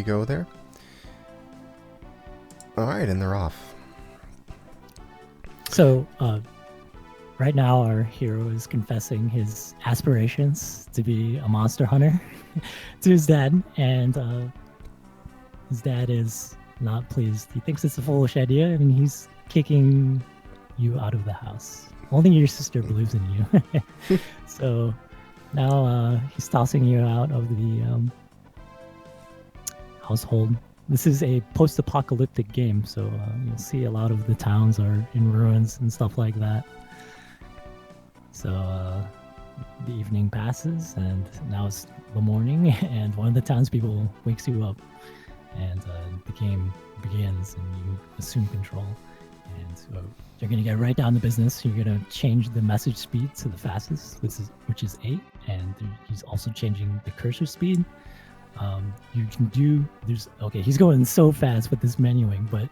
to go there. Alright, and they're off. So, right now our hero is confessing his aspirations to be a monster hunter to his dad, and his dad is not pleased. He thinks it's a foolish idea, and he's kicking you out of the house. Only your sister believes in you. So now he's tossing you out of the household. This is a post-apocalyptic game, so you'll see a lot of the towns are in ruins and stuff like that. So the evening passes, and now it's the morning, and one of the townspeople wakes you up, and the game begins, and you assume control. And so you're going to get right down to business. You're going to change the message speed to the fastest, which is 8, and he's also changing the cursor speed. You can do, he's going so fast with this menuing, but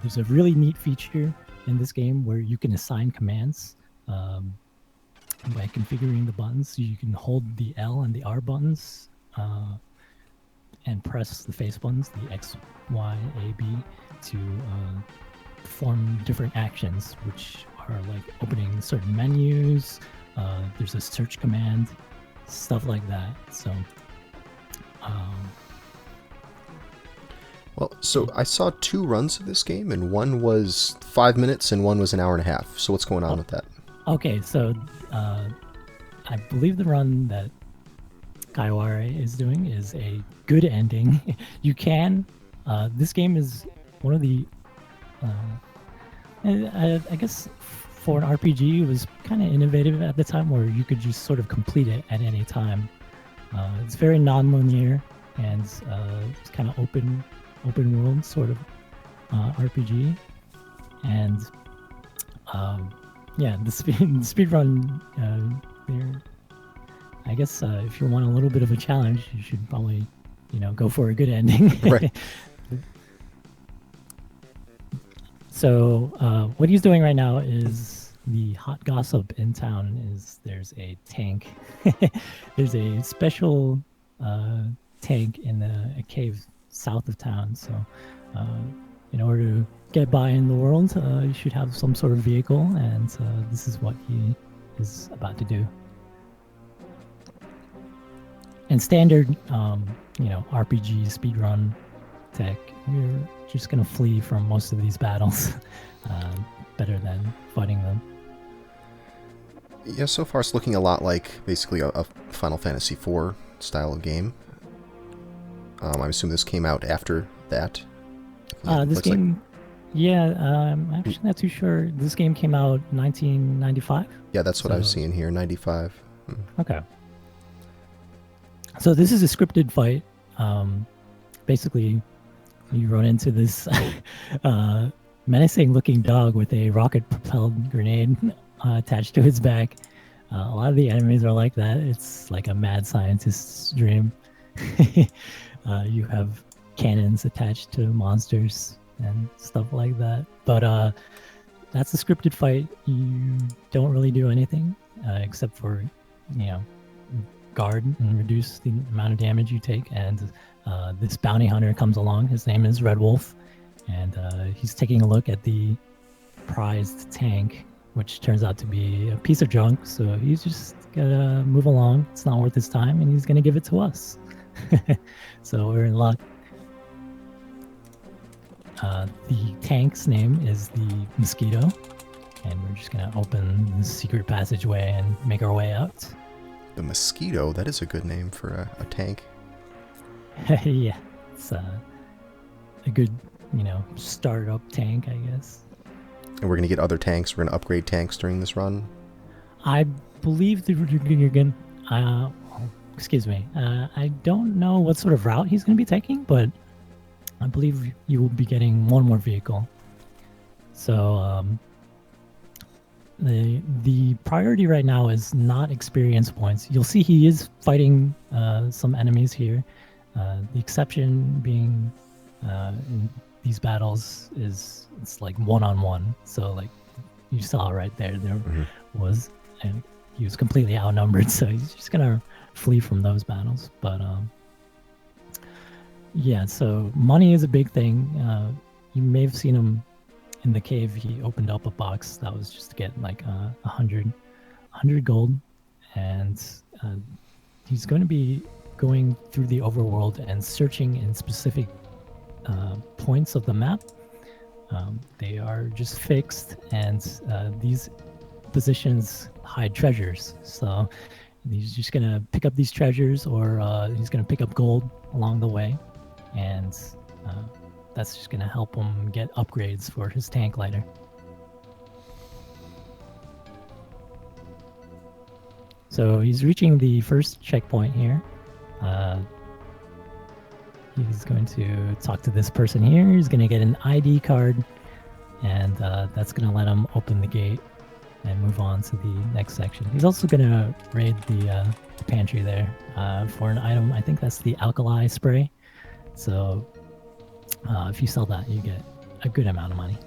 there's a really neat feature in this game where you can assign commands by configuring the buttons. So you can hold the L and the R buttons and press the face buttons, the X, Y, A, B, to perform different actions, which are like opening certain menus. There's a search command, stuff like that. So well, so I saw 2 runs of this game, and one was 5 minutes and one was an hour and a half. So what's going on with that? Okay, so I believe the run that Kaiware is doing is a good ending. You can, this game is one of the, I guess for an RPG, it was kind of innovative at the time where you could just sort of complete it at any time. It's very non-linear, and it's kind of open world sort of RPG, and the speed run there. I guess if you want a little bit of a challenge, you should probably go for a good ending. Right. So what he's doing right now is the hot gossip in town is there's a tank. There's a special tank in a cave south of town. So in order to get by in the world, you should have some sort of vehicle, and this is what he is about to do. And standard, RPG speedrun tech, you're just going to flee from most of these battles better than fighting them. Yeah, so far it's looking a lot like basically a Final Fantasy IV style of game. I assume this came out after that. This game, I'm actually not too sure. This game came out 1995. Yeah, that's what I was seeing here, 95. Okay. So this is a scripted fight. Basically, you run into this menacing-looking dog with a rocket-propelled grenade attached to its back. A lot of the enemies are like that. It's like a mad scientist's dream. You have cannons attached to monsters and stuff like that. But that's a scripted fight. You don't really do anything except for, guard and reduce the amount of damage you take. And this bounty hunter comes along. His name is Red Wolf, and he's taking a look at the prized tank, which turns out to be a piece of junk. So he's just gonna move along. It's not worth his time, and he's gonna give it to us. So we're in luck. The tank's name is the Mosquito, and we're just gonna open the secret passageway and make our way out. The Mosquito, that is a good name for a tank. Yeah, it's a good, startup tank, I guess. And we're going to get other tanks. We're going to upgrade tanks during this run. I believe that you're going to... excuse me. I don't know what sort of route he's going to be taking, but I believe you will be getting one more vehicle. So the priority right now is not experience points. You'll see he is fighting some enemies here. The exception being in these battles is it's like one-on-one. So like you saw right there, was, and he was completely outnumbered. So he's just gonna flee from those battles. But Yeah, so money is a big thing. You may have seen him in the cave. He opened up a box that was just to get like 100 gold, and he's going to be going through the overworld and searching in specific points of the map. They are just fixed, and these positions hide treasures. So he's just gonna pick up these treasures, or he's gonna pick up gold along the way, and that's just gonna help him get upgrades for his tank later. So he's reaching the first checkpoint here. He's going to talk to this person here. He's going to get an ID card, and that's going to let him open the gate and move on to the next section. He's also going to raid the pantry there for an item. I think that's the alkali spray. So if you sell that, you get a good amount of money.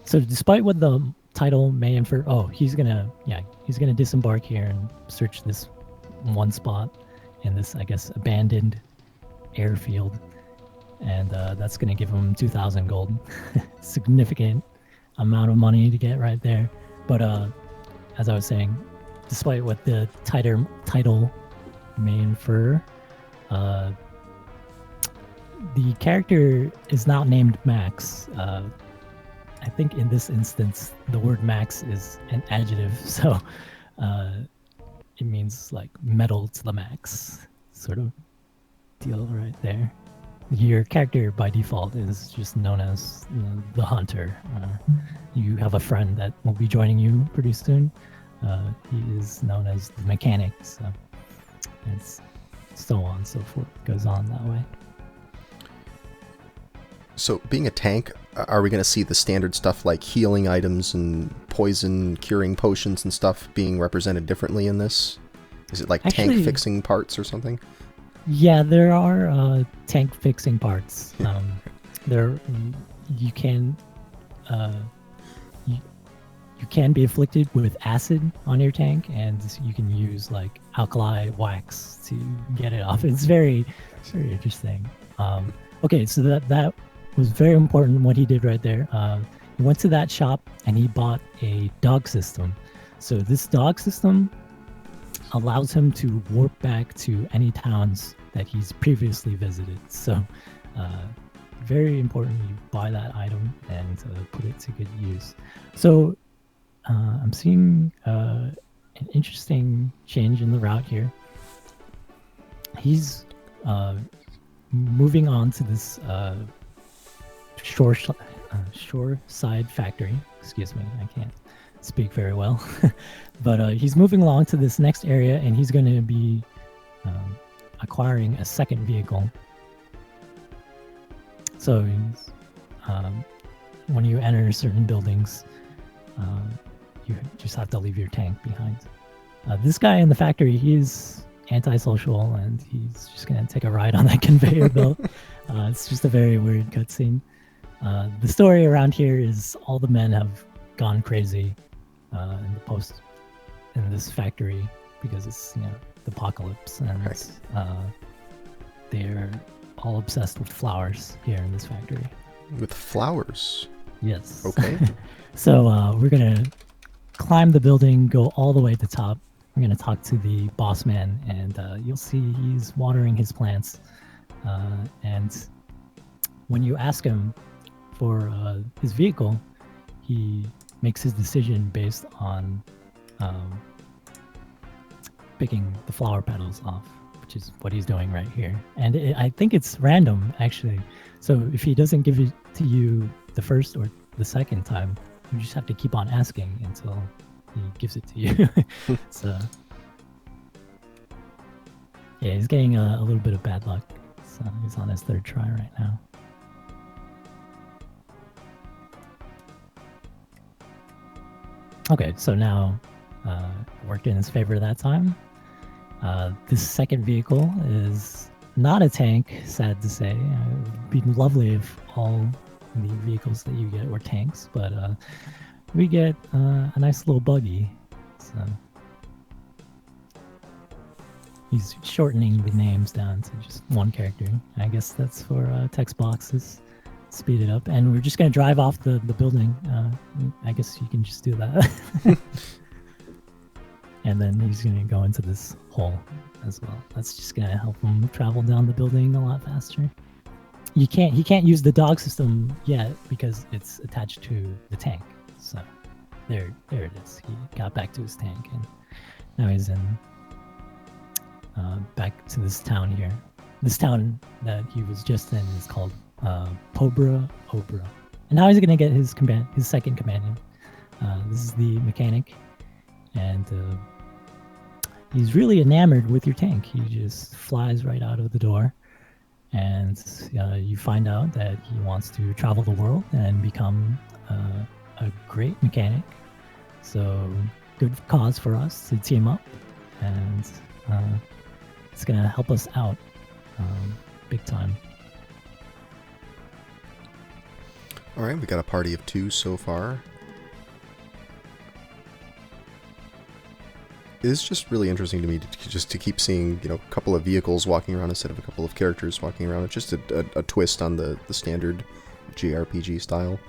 So despite what the title may infer, he's gonna disembark here and search this one spot in this, I guess, abandoned airfield, and that's gonna give him 2,000 gold. Significant amount of money to get right there. But as I was saying, despite what the title may infer, the character is not named Max. I think in this instance, the word max is an adjective, so it means like metal to the max sort of deal right there. Your character by default is just known as the hunter. You have a friend that will be joining you pretty soon. He is known as the mechanic, so it's so on and so forth. It goes on that way. So, being a tank, are we going to see the standard stuff like healing items and poison curing potions and stuff being represented differently in this? Is it like tank fixing parts or something? Yeah, there are tank fixing parts. You can be afflicted with acid on your tank, and you can use like alkali wax to get it off. It's very interesting. Okay, so that was very important what he did right there. He went to that shop and he bought a dog system. So this dog system allows him to warp back to any towns that he's previously visited. So very important you buy that item and put it to good use. So I'm seeing an interesting change in the route here. He's moving on to this shoreside factory. Excuse me, I can't speak very well. But he's moving along to this next area, and he's going to be acquiring a second vehicle. So when you enter certain buildings, you just have to leave your tank behind. This guy in the factory, he's antisocial, and he's just going to take a ride on that conveyor belt. It's just a very weird cutscene. The story around here is all the men have gone crazy in this factory because it's the apocalypse, and they're all obsessed with flowers here in this factory. With flowers? Yes. Okay. So we're gonna climb the building, go all the way to the top. We're gonna talk to the boss man, and you'll see he's watering his plants. And when you ask him for his vehicle, he makes his decision based on picking the flower petals off, which is what he's doing right here. And I think it's random, actually. So if he doesn't give it to you the first or the second time, you just have to keep on asking until he gives it to you. So yeah, he's getting a little bit of bad luck. So he's on his third try right now. Okay, so now worked in his favor that time. This second vehicle is not a tank, sad to say. It would be lovely if all the vehicles that you get were tanks, but we get a nice little buggy. So he's shortening the names down to just one character. I guess that's for text boxes. Speed it up, and we're just gonna drive off the building. I guess you can just do that. And then he's gonna go into this hole as well. That's just gonna help him travel down the building a lot faster. He can't use the dog system yet because it's attached to the tank. So there it is. He got back to his tank, and now he's in back to this town here. This town that he was just in is called Pobra Obra. And now he's gonna get his second companion. This is the mechanic, and he's really enamored with your tank. He just flies right out of the door, and you find out that he wants to travel the world and become a great mechanic. So good cause for us to team up, and it's gonna help us out big time. All right, we got a party of 2 so far. It's just really interesting to me to keep seeing, a couple of vehicles walking around instead of a couple of characters walking around. It's just a twist on the standard JRPG style.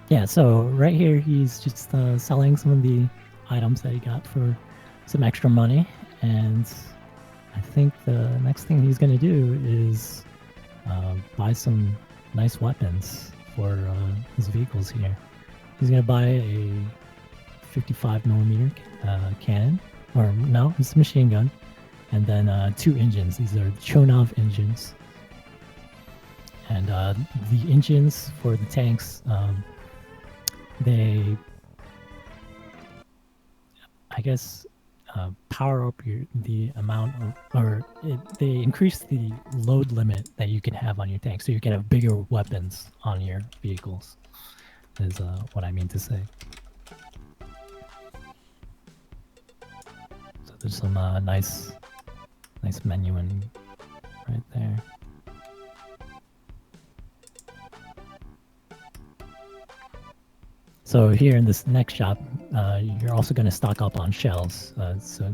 Yeah, so right here he's just selling some of the items that he got for some extra money, and I think the next thing he's going to do is buy some nice weapons for his vehicles here. He's going to buy a 55mm cannon, or no, it's a machine gun, and then 2 engines. These are Chonov engines, and the engines for the tanks, they, I guess, power up the amount of, or they increase the load limit that you can have on your tank, so you can have bigger weapons on your vehicles, is what I mean to say. So there's some nice menuing right there. So here in this next shop, you're also going to stock up on shells. So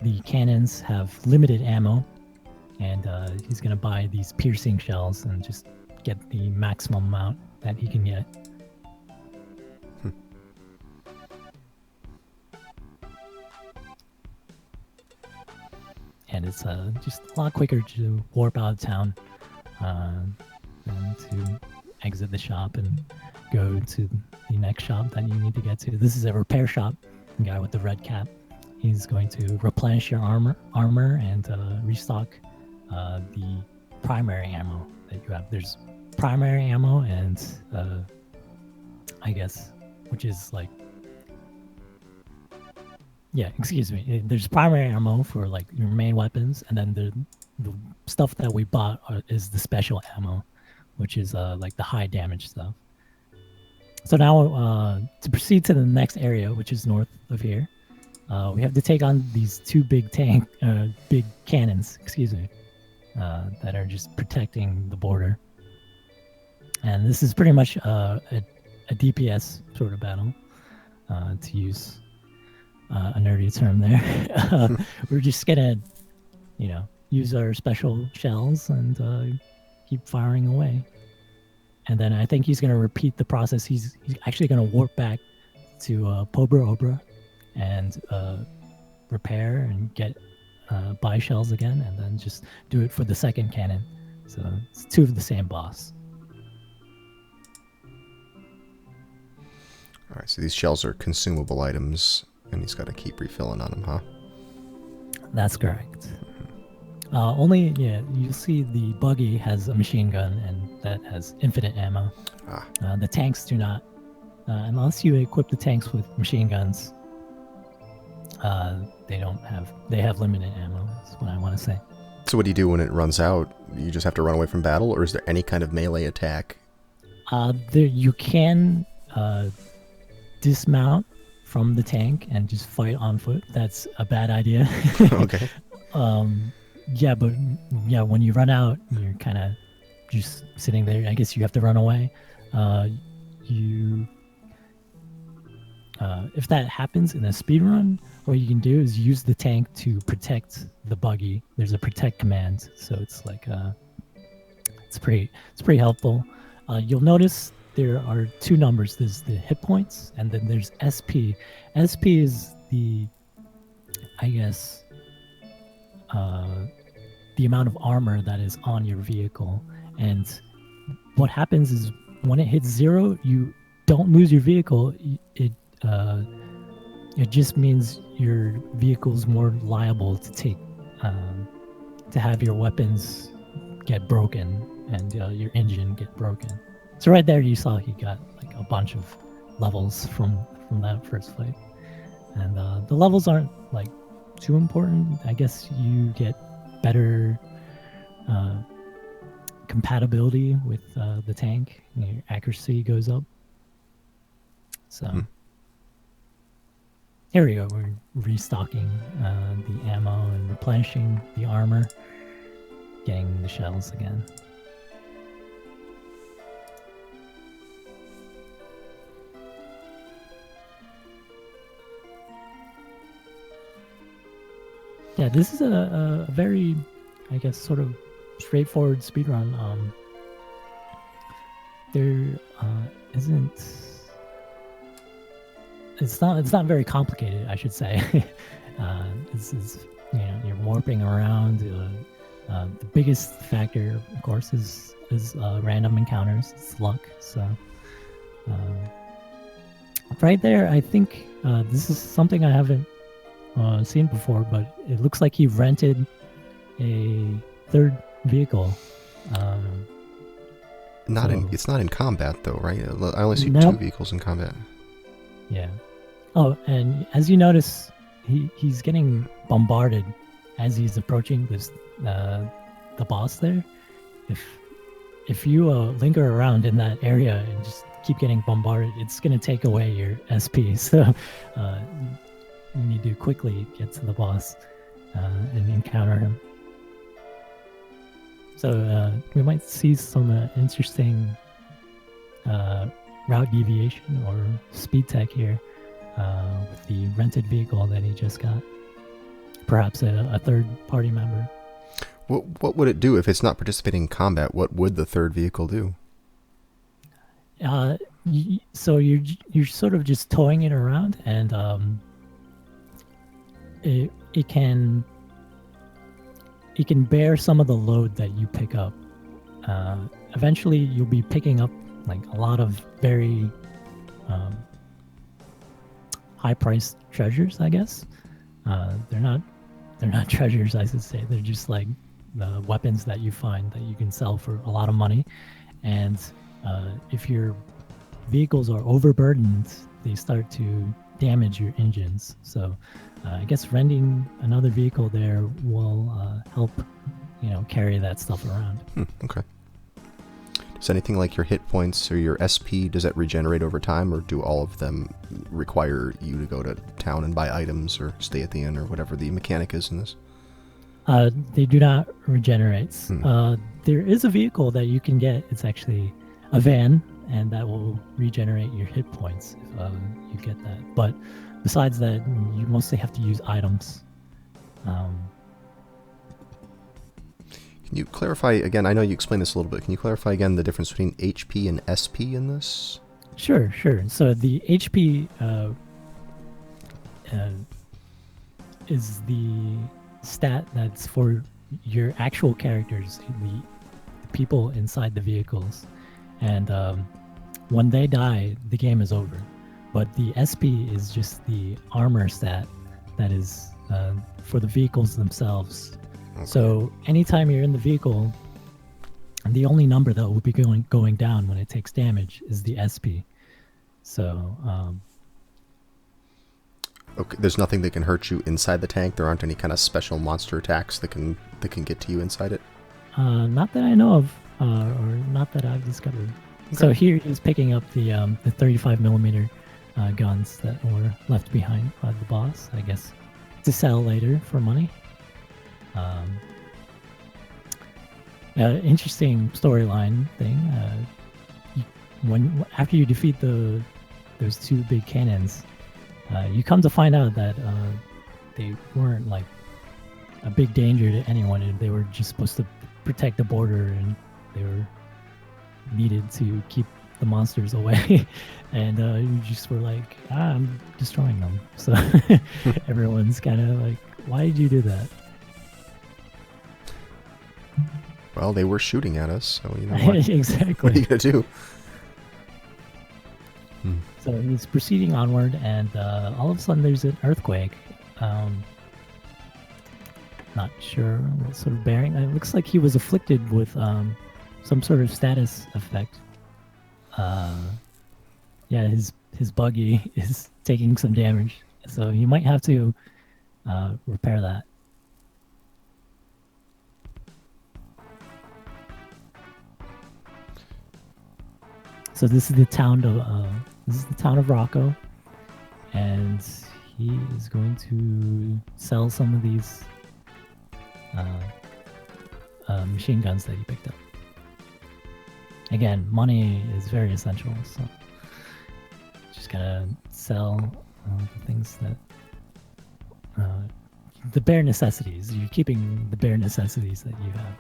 the cannons have limited ammo, and he's going to buy these piercing shells and just get the maximum amount that he can get. And it's just a lot quicker to warp out of town and to exit the shop and go to the next shop that you need to get to. This is a repair shop. The guy with the red cap. He's going to replenish your armor and restock the primary ammo that you have. There's primary ammo and I guess, which is like, yeah, excuse me. There's primary ammo for like your main weapons, and then the stuff that we bought is the special ammo, which is like the high damage stuff. So now to proceed to the next area, which is north of here, we have to take on these 2 big cannons, excuse me, that are just protecting the border. And this is pretty much a DPS sort of battle, to use a nerdy term there. We're just gonna, use our special shells and keep firing away. And then I think he's going to repeat the process. He's actually going to warp back to Pobra Obra and repair and get buy shells again, and then just do it for the second cannon. So it's 2 of the same boss. All right, so these shells are consumable items, and he's got to keep refilling on them, huh? That's correct. You'll see the buggy has a machine gun, and that has infinite ammo. The tanks do not. Unless you equip the tanks with machine guns, they have limited ammo, is what I want to say. So what do you do when it runs out? You just have to run away from battle, or is there any kind of melee attack? You can dismount from the tank and just fight on foot. That's a bad idea. Okay. When you run out, you're kind of just sitting there. I guess you have to run away. you if that happens in a speed run, what you can do is use the tank to protect the buggy. There's a protect command, so it's like it's pretty helpful. You'll notice there are two numbers. There's the hit points, and then there's SP. SP is the, I guess, the amount of armor that is on your vehicle. And what happens is when it hits 0, you don't lose your vehicle. It just means your vehicle's more liable to take to have your weapons get broken and your engine get broken. So right there you saw he got like a bunch of levels from that first fight. And the levels aren't like too important. I guess you get better compatibility with the tank. Your accuracy goes up. So here we go. We're restocking the ammo and replenishing the armor, getting the shells again. Yeah, this is a very, I guess, sort of straightforward speedrun. There isn't. It's not very complicated, I should say. It's you're warping around. The biggest factor, of course, is random encounters. It's luck. So right there, I think this is something I haven't seen before, but it looks like he rented a third vehicle. It's not in combat though, right? I only see Nope. 2 vehicles in combat. Yeah. Oh, and as you notice, he's getting bombarded as he's approaching this the boss there. If you linger around in that area and just keep getting bombarded, it's gonna take away your SP. So you need to quickly get to the boss and encounter him. So we might see some interesting route deviation or speed tech here with the rented vehicle that he just got. Perhaps a third party member. What would it do if it's not participating in combat? What would the third vehicle do? So you're sort of just towing it around, and it can bear some of the load that you pick up. Eventually, you'll be picking up like a lot of very high-priced treasures, I guess. They're not treasures, I should say. They're just like the weapons that you find that you can sell for a lot of money. And if your vehicles are overburdened, they start to damage your engines. So I guess renting another vehicle there will help, carry that stuff around. Okay. Does anything like your hit points or your SP, does that regenerate over time, or do all of them require you to go to town and buy items or stay at the inn or whatever the mechanic is in this? They do not regenerate. There is a vehicle that you can get. It's actually a van, and that will regenerate your hit points if you get that. But besides that, you mostly have to use items. Can you clarify again? I know you explained this a little bit. Can you clarify again the difference between HP and SP in this? Sure. So the HP is the stat that's for your actual characters, the people inside the vehicles. And when they die, the game is over. But the SP is just the armor stat that is for the vehicles themselves. Okay. So anytime you're in the vehicle, the only number that will be going down when it takes damage is the SP. So okay, there's nothing that can hurt you inside the tank. There aren't any kind of special monster attacks that can get to you inside it. Not that I know of, or not that I've discovered. Okay. So here he's picking up the 35mm guns that were left behind by the boss, I guess, to sell later for money. Interesting storyline thing. after you defeat those two big cannons, you come to find out that they weren't like a big danger to anyone, and they were just supposed to protect the border, and they were needed to keep the monsters away. And you just were like, I'm destroying them. So everyone's kind of like, why did you do that? Well, they were shooting at us, so you know what? Exactly. What are you gonna do? So he's proceeding onward, and all of a sudden there's an earthquake. Not sure what sort of bearing. It looks like he was afflicted with some sort of status effect. Yeah, his buggy is taking some damage, so you might have to repair that. So this is the town of Rocco, and he is going to sell some of these machine guns that he picked up. Again, money is very essential, so just gotta sell the things that the bare necessities. You're keeping the bare necessities that you have.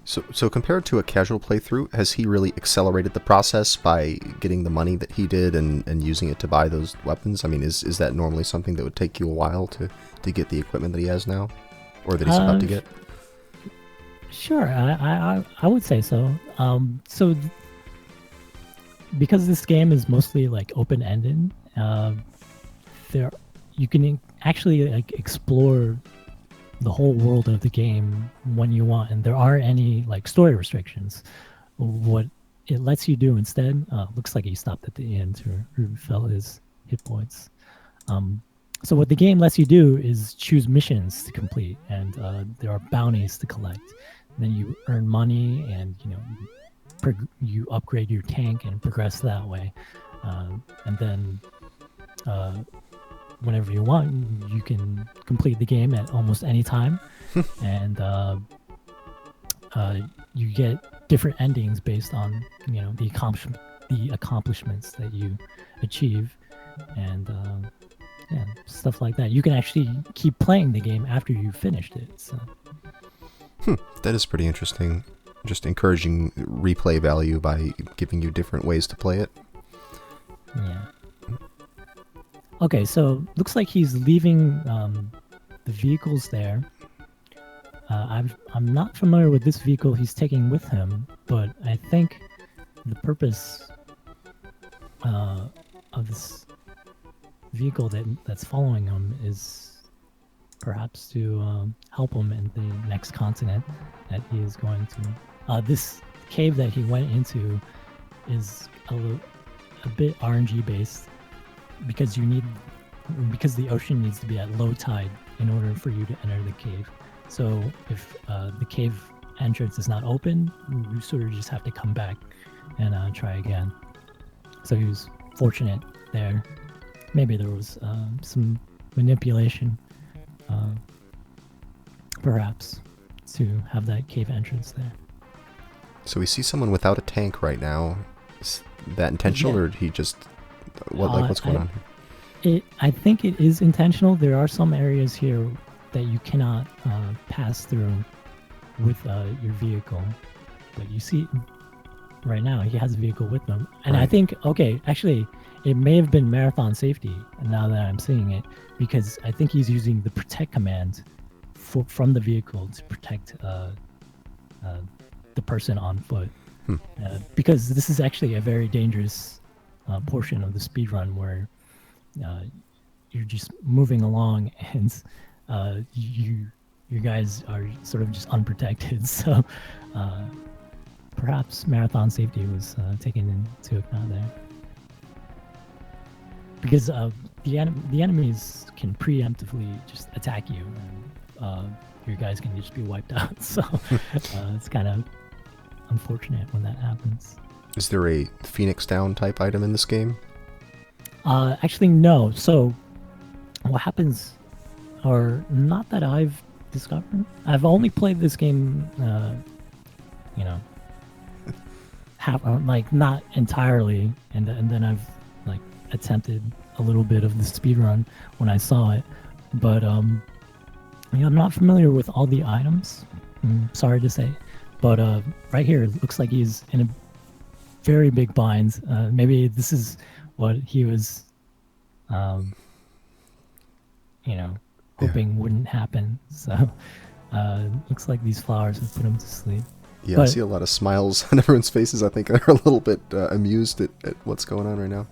So compared to a casual playthrough, has he really accelerated the process by getting the money that he did and using it to buy those weapons? I mean, is that normally something that would take you a while to get the equipment that he has now, or that he's about to get? Sure, I would say so. So because this game is mostly like open-ended, there you can actually like explore the whole world of the game when you want, and there aren't any like story restrictions. What it lets you do instead, looks like he stopped at the end to refill his hit points. So what the game lets you do is choose missions to complete, and there are bounties to collect. And then you earn money, and you upgrade your tank and progress that way. And then whenever you want, you can complete the game at almost any time. And you get different endings based on the accomplishments that you achieve, and yeah, stuff like that. You can actually keep playing the game after you've finished it. So that is pretty interesting. Just encouraging replay value by giving you different ways to play it. Yeah. Okay, so looks like he's leaving the vehicles there. I'm not familiar with this vehicle he's taking with him, but I think the purpose of this vehicle that's following him is perhaps to help him in the next continent that he is going to. This cave that he went into is a bit RNG based, because the ocean needs to be at low tide in order for you to enter the cave. So if the cave entrance is not open, you sort of just have to come back and try again. So he was fortunate there. Maybe there was some manipulation, perhaps, to have that cave entrance there. So we see someone without a tank right now. Is that intentional, or did he just... what's going on here? I think it is intentional. There are some areas here that you cannot pass through with your vehicle. But you see, right now, he has a vehicle with him. And right. I think, actually, it may have been marathon safety, now that I'm seeing it, because I think he's using the protect command from the vehicle to protect the person on foot. Because this is actually a very dangerous portion of the speedrun where you're just moving along, and you guys are sort of just unprotected. So perhaps marathon safety was taken into account there, because the enemies can preemptively just attack you, and your guys can just be wiped out. So it's kind of unfortunate when that happens. Is there a Phoenix Down type item in this game? Actually, no. So what happens, or not that I've discovered, I've only played this game, like not entirely, and then I've like attempted a little bit of the speed run when I saw it, but yeah, I'm not familiar with all the items. Sorry to say, but right here it looks like he's in a very big bind. Maybe this is what he was, um, hoping wouldn't happen. So looks like these flowers have put him to sleep. Yeah, But I see a lot of smiles on everyone's faces. I think they're a little bit amused at what's going on right now.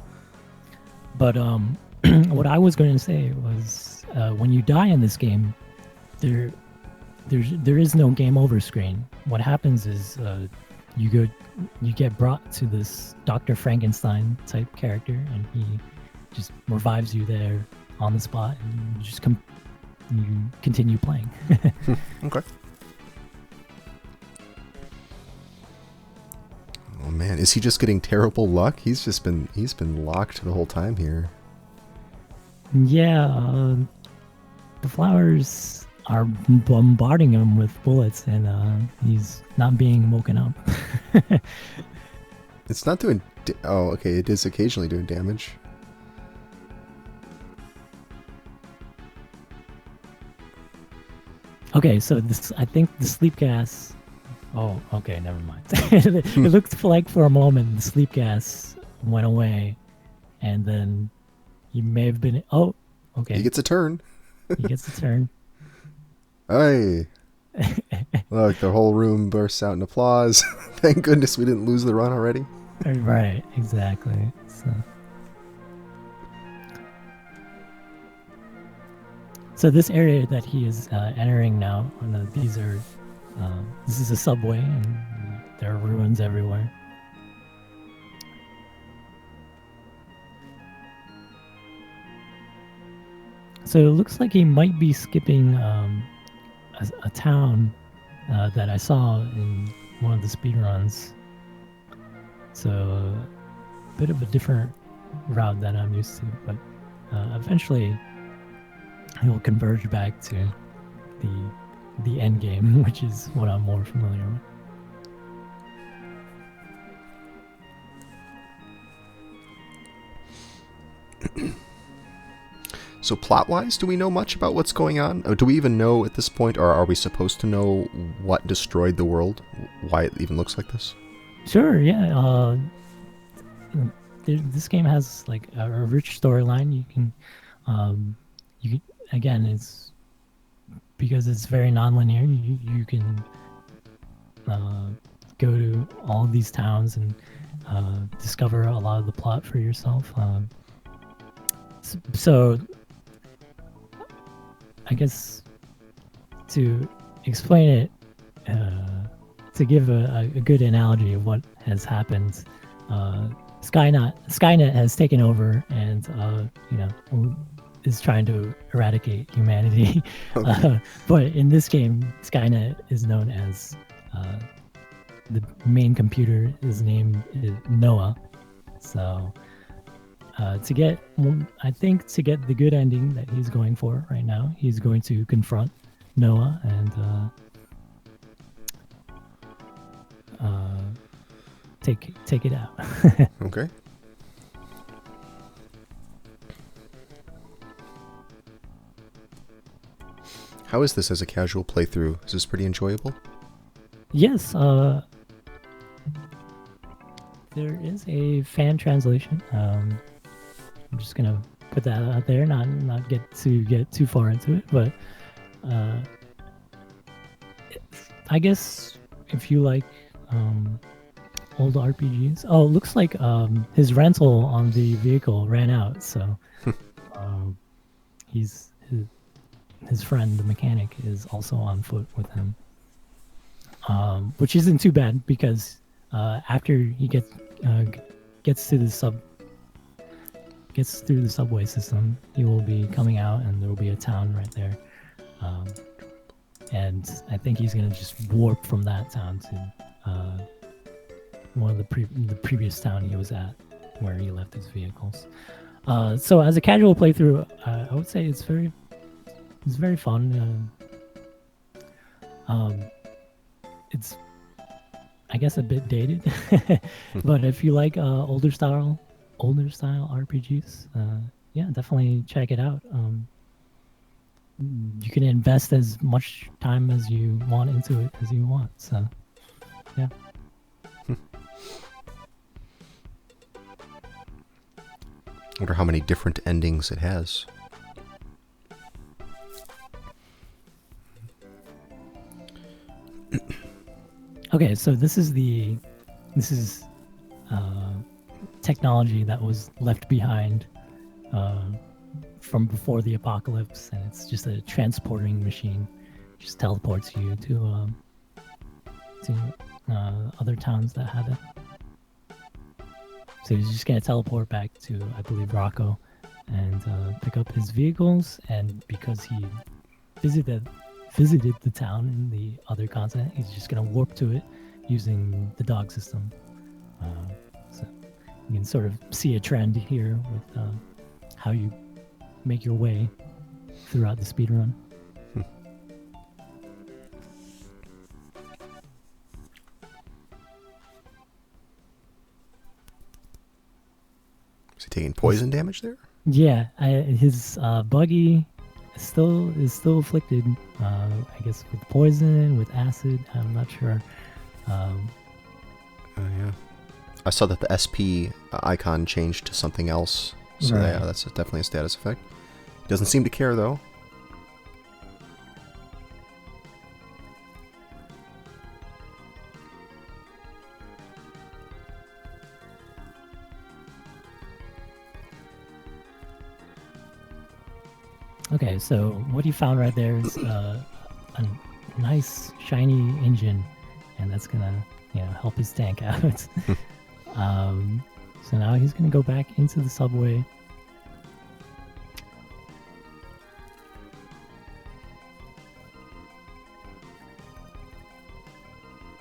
But what I was going to say was, when you die in this game, there is no game over screen. What happens is you get brought to this Dr. Frankenstein type character, and he just revives you there on the spot, and you just you continue playing. Okay. Oh man, is he just getting terrible luck? He's been locked the whole time here. Yeah, the flowers are bombarding him with bullets, and he's not being woken up. It's not doing... oh, okay, it is occasionally doing damage. Okay, so I think the sleep gas... Oh, okay, never mind. It looked like for a moment the sleep gas went away, and then he may have been... Oh, okay. He gets a turn. He gets a turn. Hey! Look, the whole room bursts out in applause. Thank goodness we didn't lose the run already. Right, exactly. So this area that he is entering now, this is a subway, and there are ruins everywhere. So it looks like he might be skipping a town that I saw in one of the speedruns. So a bit of a different route than I'm used to, but eventually he'll converge back to the end game, which is what I'm more familiar with. So plot-wise, do we know much about what's going on? Or do we even know at this point, or are we supposed to know what destroyed the world? Why it even looks like this? Sure, yeah. This game has like a rich storyline. You can, again, it's because it's very non-linear. You can go to all of these towns and discover a lot of the plot for yourself. So I guess to explain it, to give a good analogy of what has happened, Skynet has taken over and is trying to eradicate humanity. Okay. But in this game, Skynet is known as the main computer. His name is Noah. So to get the good ending that he's going for right now, he's going to confront Noah and take it out. Okay. How is this as a casual playthrough? Is this pretty enjoyable? Yes, there is a fan translation. I'm just gonna put that out there, not get too far into it, but I guess if you like old RPGs. Oh, it looks like his rental on the vehicle ran out, so his friend, the mechanic, is also on foot with him, which isn't too bad because after he gets through the subway system, he will be coming out, and there will be a town right there, and I think he's gonna just warp from that town to one of the previous town he was at, where he left his vehicles. So as a casual playthrough, I would say it's very fun. It's I guess a bit dated, but if you like older style RPGs, yeah, definitely check it out. You can invest as much time as you want into it as you want. So, yeah. Wonder how many different endings it has. Okay, so this is technology that was left behind from before the apocalypse, and it's just a transporting machine. Just teleports you to other towns that have it. So he's just gonna teleport back to, I believe, Rocco, and pick up his vehicles. And because he visited the town in the other continent, he's just gonna warp to it using the dog system. So you can sort of see a trend here with how you make your way throughout the speedrun. Is he taking poison damage there? Yeah, his buggy is still afflicted. I guess with poison, with acid. I'm not sure. Yeah. I saw that the SP icon changed to something else. So Right. yeah, that's definitely a status effect. Doesn't seem to care though. Okay, so what you found right there is a nice shiny engine, and that's gonna help his tank out. So now he's gonna go back into the subway.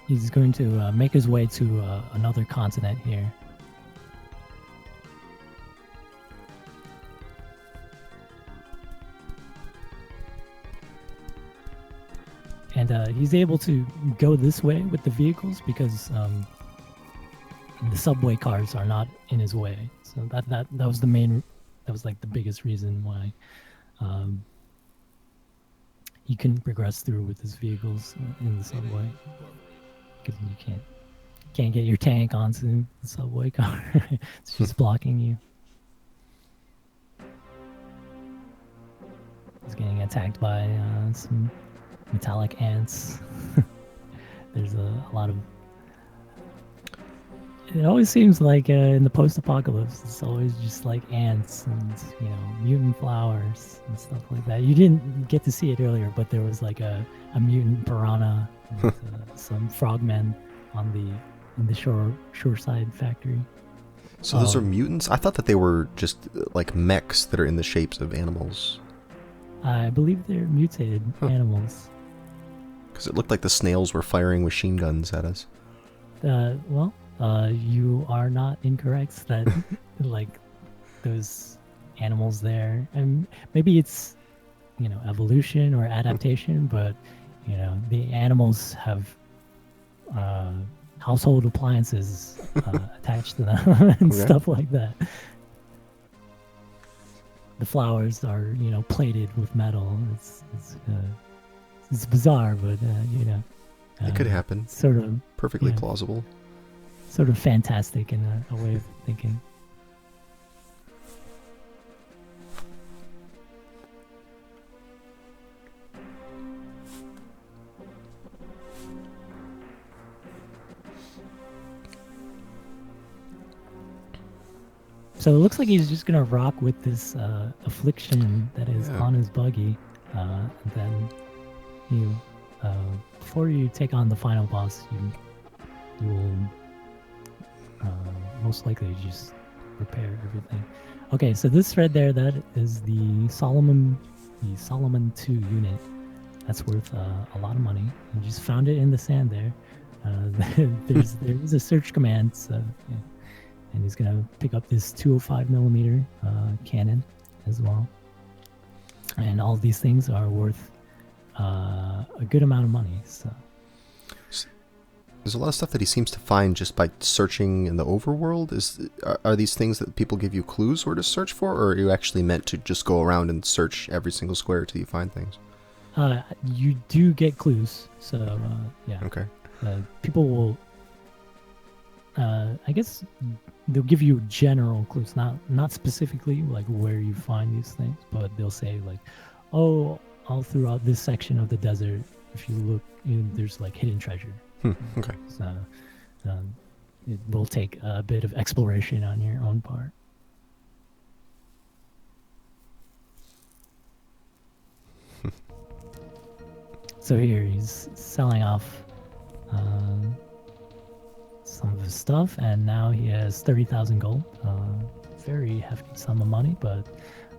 He's going to make his way to another continent here. And he's able to go this way with the vehicles because the subway cars are not in his way. So that was like the biggest reason why he couldn't progress through with his vehicles in the subway, because you can't get your tank onto the subway car. It's just blocking you. He's getting attacked by some metallic ants. There's a lot of... It always seems like in the post-apocalypse, it's always just like ants and mutant flowers and stuff like that. You didn't get to see it earlier, but there was like a mutant piranha and some frogmen in the shoreside factory. So those are mutants? I thought that they were just like mechs that are in the shapes of animals. I believe they're mutated animals. Because it looked like the snails were firing machine guns at us. You are not incorrect that like those animals there, and maybe it's evolution or adaptation, but the animals have household appliances attached to them and stuff like that. The flowers are plated with metal. It's bizarre, but it could happen. Sort of perfectly plausible. Sort of fantastic in a way of thinking. So it looks like he's just gonna rock with this affliction that is on his buggy, and then before you take on the final boss, you will most likely just repair everything. Okay, so this thread there, that is the Solomon 2 unit. That's worth a lot of money. You just found it in the sand there. There is a search command, so yeah. And he's gonna pick up this 205 millimeter cannon as well. And all these things are worth a good amount of money. So There's a lot of stuff that he seems to find just by searching in the overworld. Are these things that people give you clues where to search for, or are you actually meant to just go around and search every single square till you find things? You do get clues, so yeah. Okay. People will, I guess, they'll give you general clues, not specifically like where you find these things, but they'll say like, oh, all throughout this section of the desert, if you look, there's like hidden treasure. Okay. So it will take a bit of exploration on your own part. So here he's selling off some of his stuff, and now he has 30,000 gold. Very hefty sum of money, but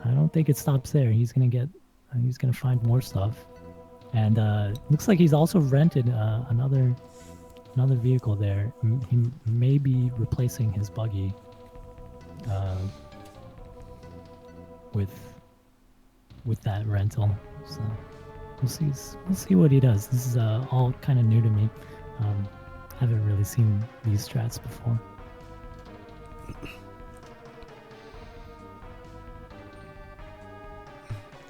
I don't think it stops there. He's gonna find more stuff, and looks like he's also rented another vehicle there. He may be replacing his buggy with that rental. So we'll see what he does. This is all kind of new to me. Haven't really seen these strats before.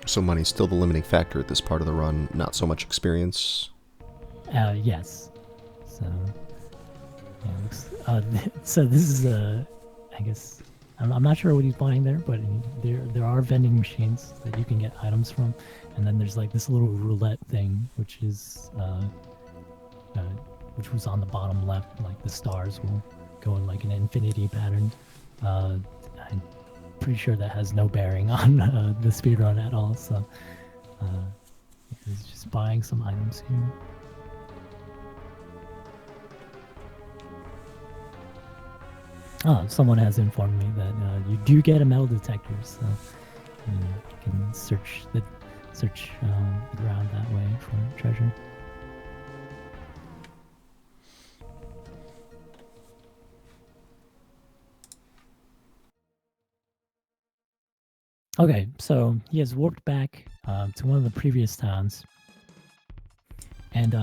So money's still the limiting factor at this part of the run, not so much experience? Yes. So, yeah, so this is I guess, I'm not sure what he's buying there, but there are vending machines that you can get items from, and then there's like this little roulette thing, which is which was on the bottom left, like the stars will go in like an infinity pattern. I'm pretty sure that has no bearing on the speedrun at all, so he's just buying some items here. Oh, someone has informed me that you do get a metal detector, so you can search the ground that way for treasure. Okay, so he has warped back to one of the previous towns, and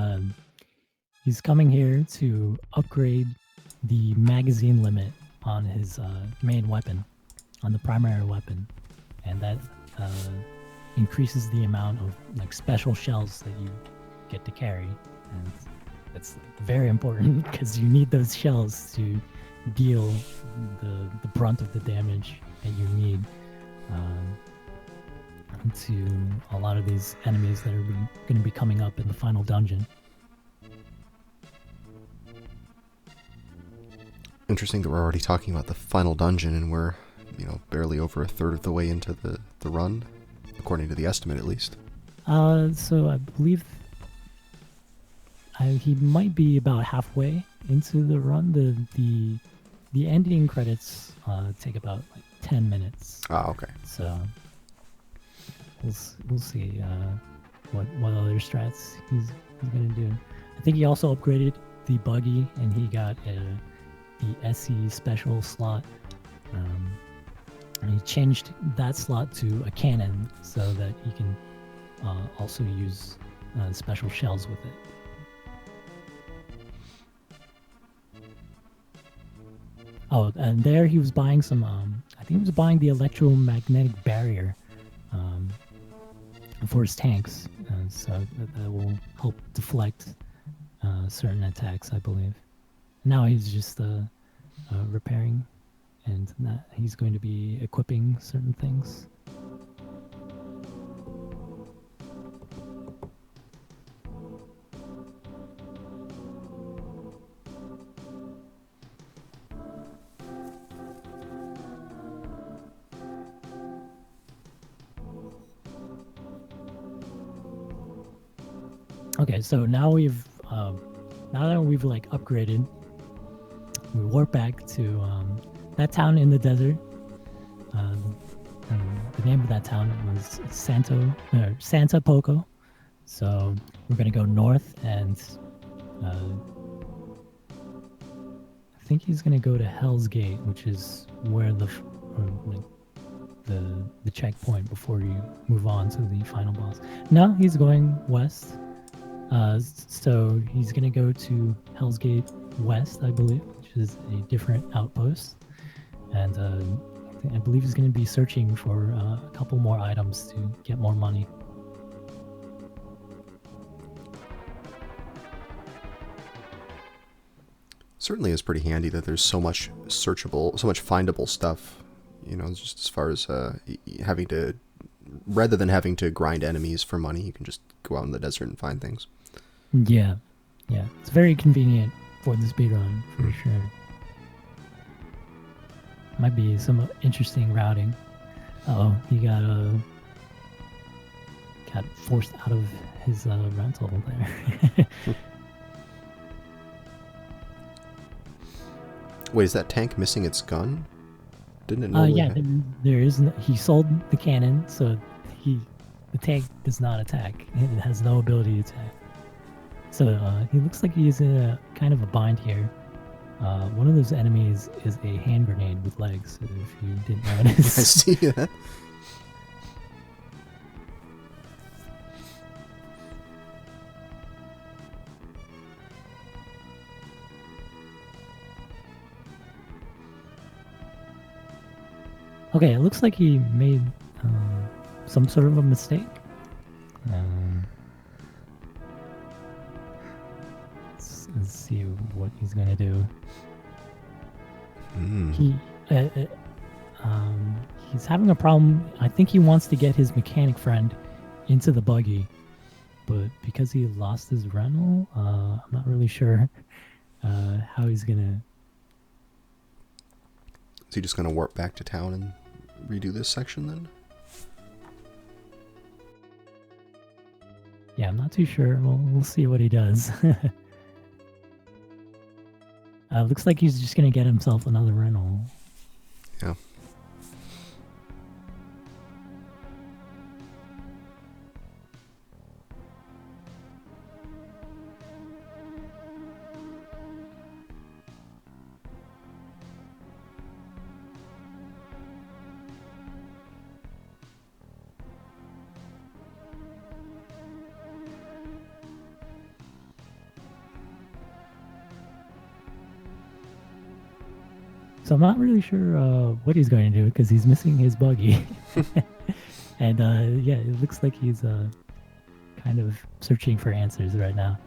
he's coming here to upgrade the magazine limit on his main weapon, on the primary weapon, and that increases the amount of like special shells that you get to carry, and that's very important because you need those shells to deal the brunt of the damage that you need to a lot of these enemies that are going to be coming up in the final dungeon. Interesting that we're already talking about the final dungeon, and we're, barely over a third of the way into the run, according to the estimate at least. So I believe he might be about halfway into the run. The ending credits take about like 10 minutes. Ah, okay. So we'll see what other strats he's gonna do. I think he also upgraded the buggy, and he got the SE special slot. And he changed that slot to a cannon so that he can also use special shells with it. Oh, and there he was buying some, I think he was buying the electromagnetic barrier for his tanks, so that will help deflect certain attacks, I believe. Now he's just repairing, and he's going to be equipping certain things. Okay, so now now that we've like upgraded, we warp back to that town in the desert. And the name of that town was Santa Poco. So we're gonna go north, and I think he's gonna go to Hell's Gate, which is where the checkpoint before you move on to the final boss. No, he's going west. So he's gonna go to Hell's Gate West, I believe, which is a different outpost, and I believe he's gonna be searching for a couple more items to get more money. Certainly is pretty handy that there's so much searchable, so much findable stuff. You know, just as far as having to, rather than having to grind enemies for money, you can just go out in the desert and find things. Yeah, yeah, it's very convenient for the speedrun for sure. Might be some interesting routing. Oh, he got forced out of his rental there. Wait, is that tank missing its gun? Didn't it normally yeah, there is. He sold the cannon, so the tank does not attack. It has no ability to attack. So he looks like he's in a kind of a bind here. One of those enemies is a hand grenade with legs, if you didn't notice. I see that. Okay, it looks like he made some sort of a mistake. Let's see what he's gonna do. He's having a problem. I think he wants to get his mechanic friend into the buggy, but because he lost his rental, I'm not really sure how he's gonna. Is he just gonna warp back to town and redo this section then? Yeah, I'm not too sure. We'll see what he does. Looks like he's just gonna get himself another rental. Yeah. So I'm not really sure what he's going to do because he's missing his buggy. And yeah, it looks like he's kind of searching for answers right now.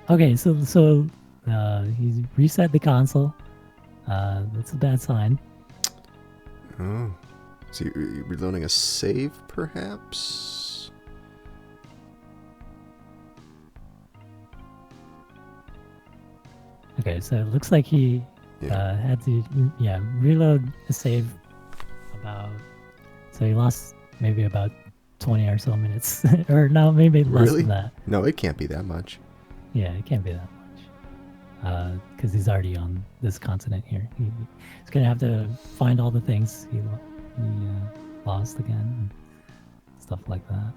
Okay, so he's reset the console. That's a bad sign. Oh. Is he reloading a save, perhaps? Okay, so it looks like he had to reload a save so he lost maybe about 20 or so minutes. Or no, maybe less than that. No, it can't be that much. Yeah, it can't be that much. Because he's already on this continent here. He's going to have to find all the things he lost again and stuff like that.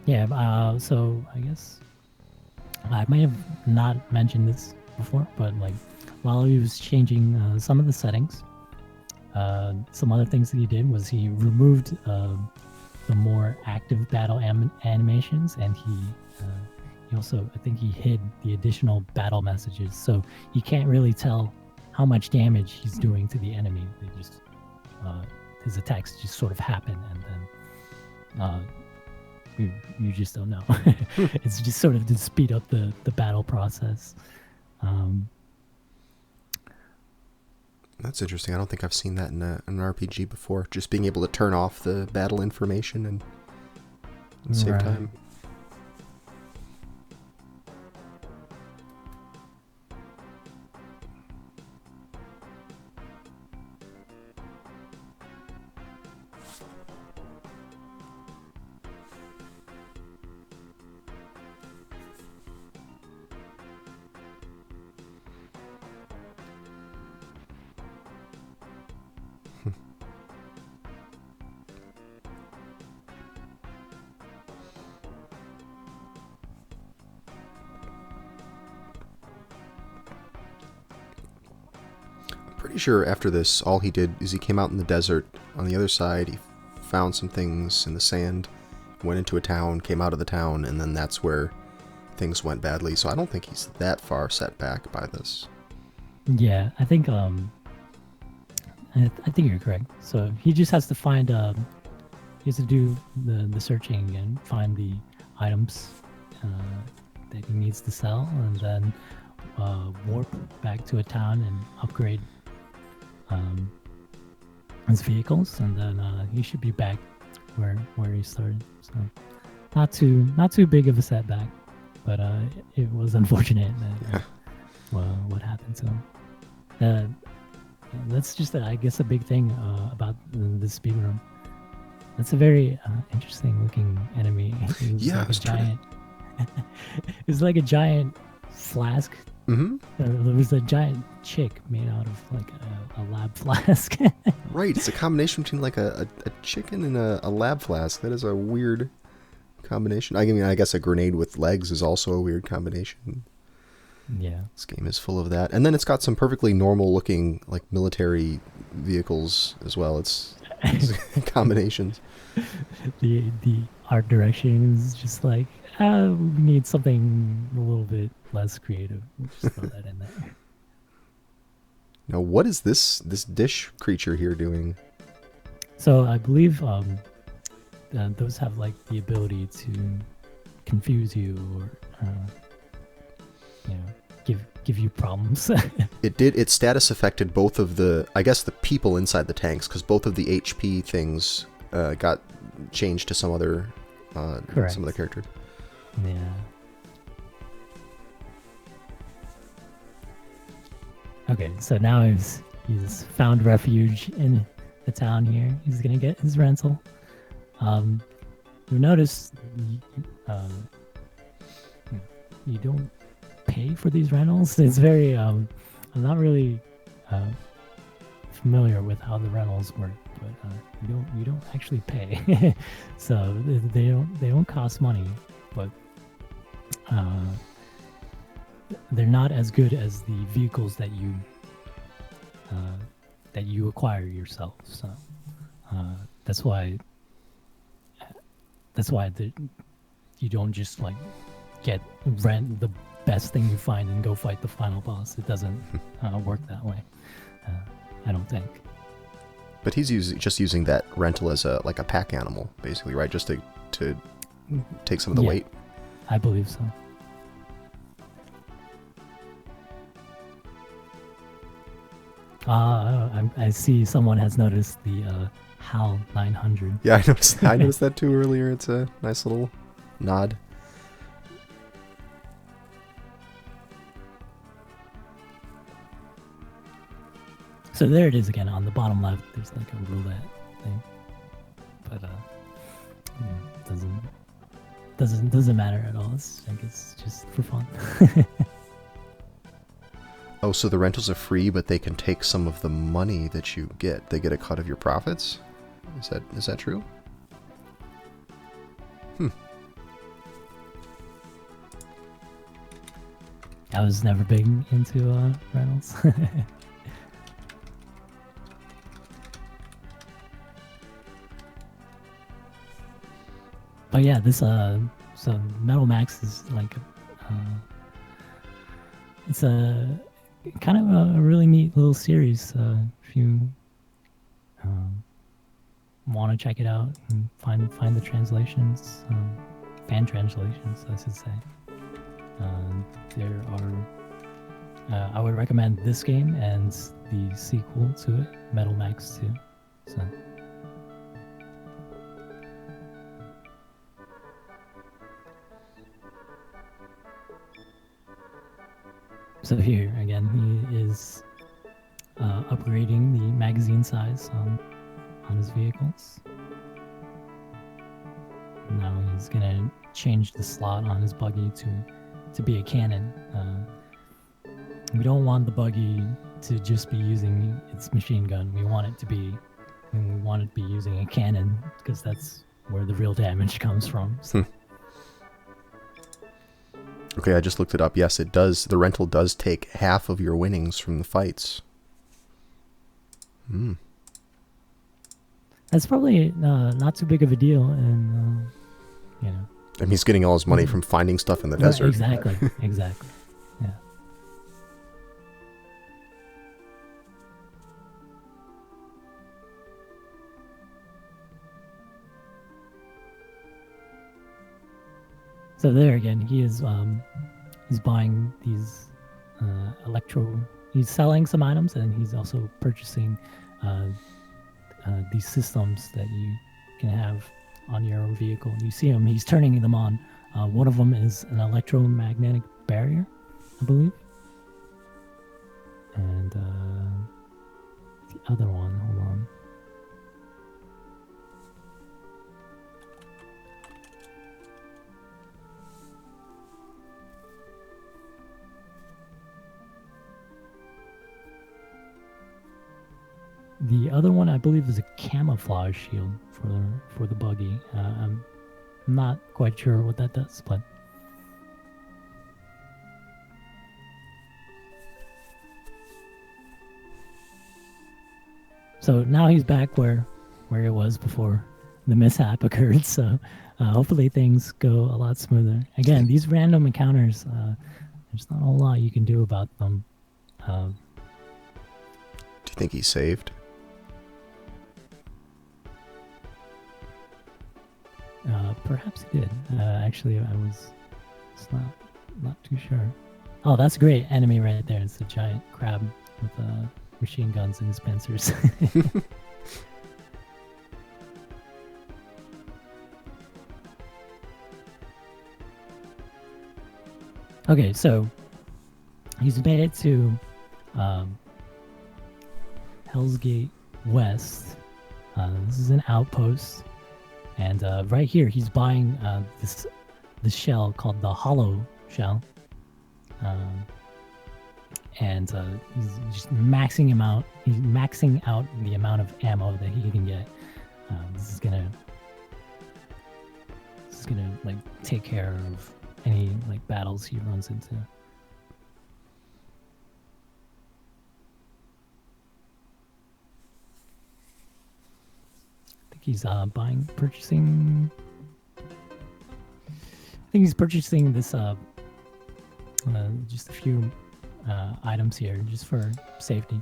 Yeah, so I guess I might have not mentioned this before, but like while he was changing some of the settings, some other things that he did was he removed the more active battle animations, and he also, I think he hid the additional battle messages, so you can't really tell how much damage he's doing to the enemy. They just his attacks just sort of happen, and then you just don't know. It's just sort of to speed up the battle process. That's interesting. I don't think I've seen that in an RPG before. Just being able to turn off the battle information and save time. pretty sure after this, all he did is he came out in the desert. On the other side, he found some things in the sand, went into a town, came out of the town, and then that's where things went badly. So I don't think he's that far set back by this. Yeah, I think I think you're correct. So he just has to find he has to do the searching and find the items that he needs to sell, and then warp back to a town and upgrade his vehicles, and then he should be back where he started. So not too big of a setback, but it was unfortunate that what happened to him. That's just I guess a big thing about the speedrun. That's a very interesting looking enemy. Yeah, like a giant. It's like a giant flask. Mm-hmm. There was a giant chick made out of like a lab flask. Right, it's a combination between like a chicken and a lab flask. That is a weird combination. I mean, I guess a grenade with legs is also a weird combination. Yeah. This game is full of that. And then it's got some perfectly normal looking like military vehicles as well. It's combinations. The art direction is just like, we need something a little bit less creative. We'll just throw that in there. Now, what is this dish creature here doing? So I believe those have like the ability to confuse you or give you problems. It status affected both of the, I guess, the people inside the tanks, because both of the HP things got changed to some other character. Yeah. Okay, so now he's found refuge in the town here. He's gonna get his rental. You notice you don't pay for these rentals. It's very I'm not really familiar with how the rentals work, but you don't actually pay. So they don't cost money, but they're not as good as the vehicles that you acquire yourself. So that's why you don't just like rent the best thing you find and go fight the final boss. It doesn't work that way. I don't think. But he's just using that rental as a pack animal, basically, right? Just to take some of the weight. I believe so. I see someone has noticed the HAL 900. Yeah, I noticed that too earlier. It's a nice little nod. So there it is again on the bottom left. There's like a roulette thing, but doesn't matter at all. It's just for fun. Oh, so the rentals are free, but they can take some of the money that you get. They get a cut of your profits? Is that true? I was never big into rentals. But yeah, this so Metal Max is like it's a kind of a really neat little series. If you want to check it out and find the translations, fan translations, I should say. There are. I would recommend this game and the sequel to it, Metal Max 2. So here again, he is upgrading the magazine size on his vehicles. Now he's gonna change the slot on his buggy to be a cannon. We don't want the buggy to just be using its machine gun. We want it to be using a cannon, because that's where the real damage comes from. So. Okay, I just looked it up. Yes, it does. The rental does take half of your winnings from the fights. Hmm. That's probably not too big of a deal, and you know. I mean, he's getting all his money from finding stuff in the desert. Exactly, exactly. Yeah. So there again, he's buying these he's selling some items, and he's also purchasing uh, these systems that you can have on your vehicle. You see him; he's turning them on. One of them is an electromagnetic barrier, I believe, and the other one. Hold on. The other one, I believe, is a camouflage shield for the buggy. I'm not quite sure what that does, but so now he's back where he was before the mishap occurred. So hopefully things go a lot smoother. Again, these random encounters, there's not a whole lot you can do about them. Do you think he's saved? Perhaps he did. Actually, I was not too sure. Oh, that's a great enemy right there. It's a giant crab with machine guns and his pincers. Okay, so he's made it to Hell's Gate West. This is an outpost. And right here, he's buying this shell called the Hollow Shell, and he's just maxing him out. He's maxing out the amount of ammo that he can get. This is gonna like take care of any like battles he runs into. He's purchasing. I think he's purchasing this just a few items here just for safety.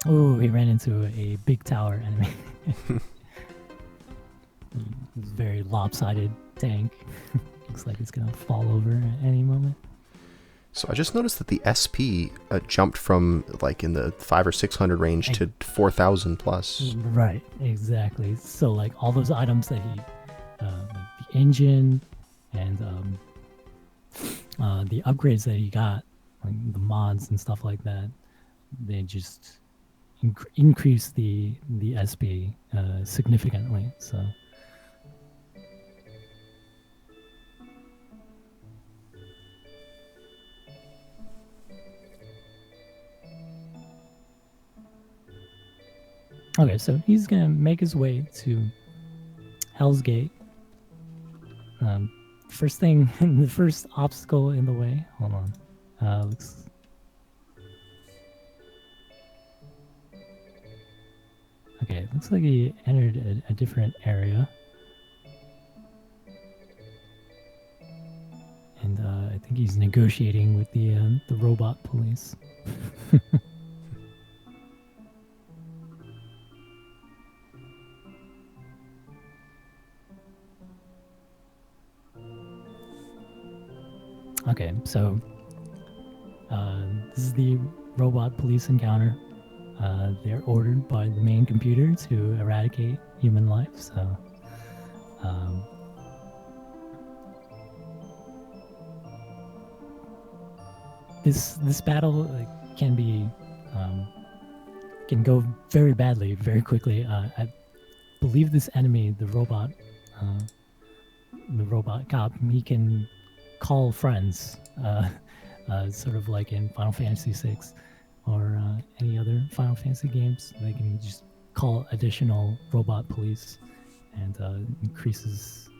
Oh, he ran into a big tower enemy. Very lopsided tank. Looks like it's gonna fall over at any moment. So I just noticed that the SP jumped from like in the 500 or 600 range to 4,000 plus. Right, exactly. So like all those items that he, like the engine and the upgrades that he got, like the mods and stuff like that, they just increase the SP significantly. So. Okay, so he's gonna make his way to Hell's Gate. First thing, the first obstacle in the way. Hold on. Looks. Okay, looks like he entered a different area. And I think he's negotiating with the robot police. Okay, so this is the robot police encounter. They're ordered by the main computer to eradicate human life. So, this battle can go very badly very quickly. I believe this enemy, the robot cop, he can call friends, sort of like in Final Fantasy VI or any other Final Fantasy games. They can just call additional robot police and increases,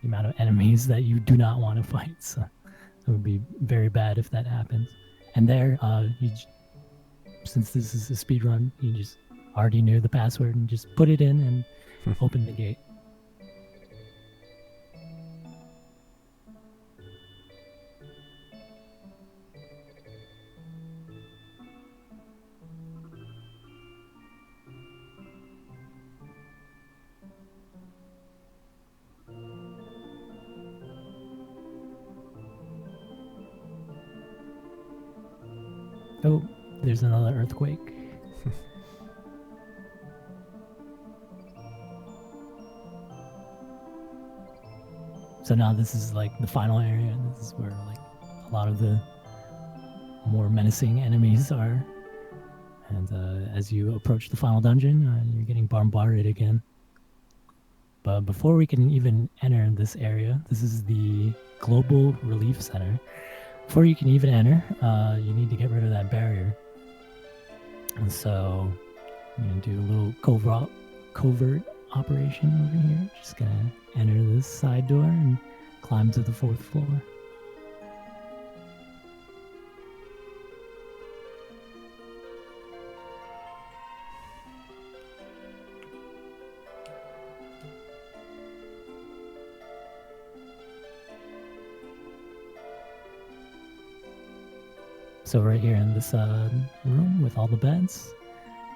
the amount of enemies that you do not want to fight. So it would be very bad if that happens. And there, since this is a speed run, you just already knew the password and just put it in and open the gate. Oh, there's another earthquake. So now this is like the final area. This is where like a lot of the more menacing enemies are. And as you approach the final dungeon, you're getting bombarded again. But before we can even enter this area, this is the Global Relief Center. Before you can even enter, you need to get rid of that barrier. And so I'm going to do a little covert operation over here. Just going to enter this side door and climb to the 4th floor. So right here in this room with all the beds,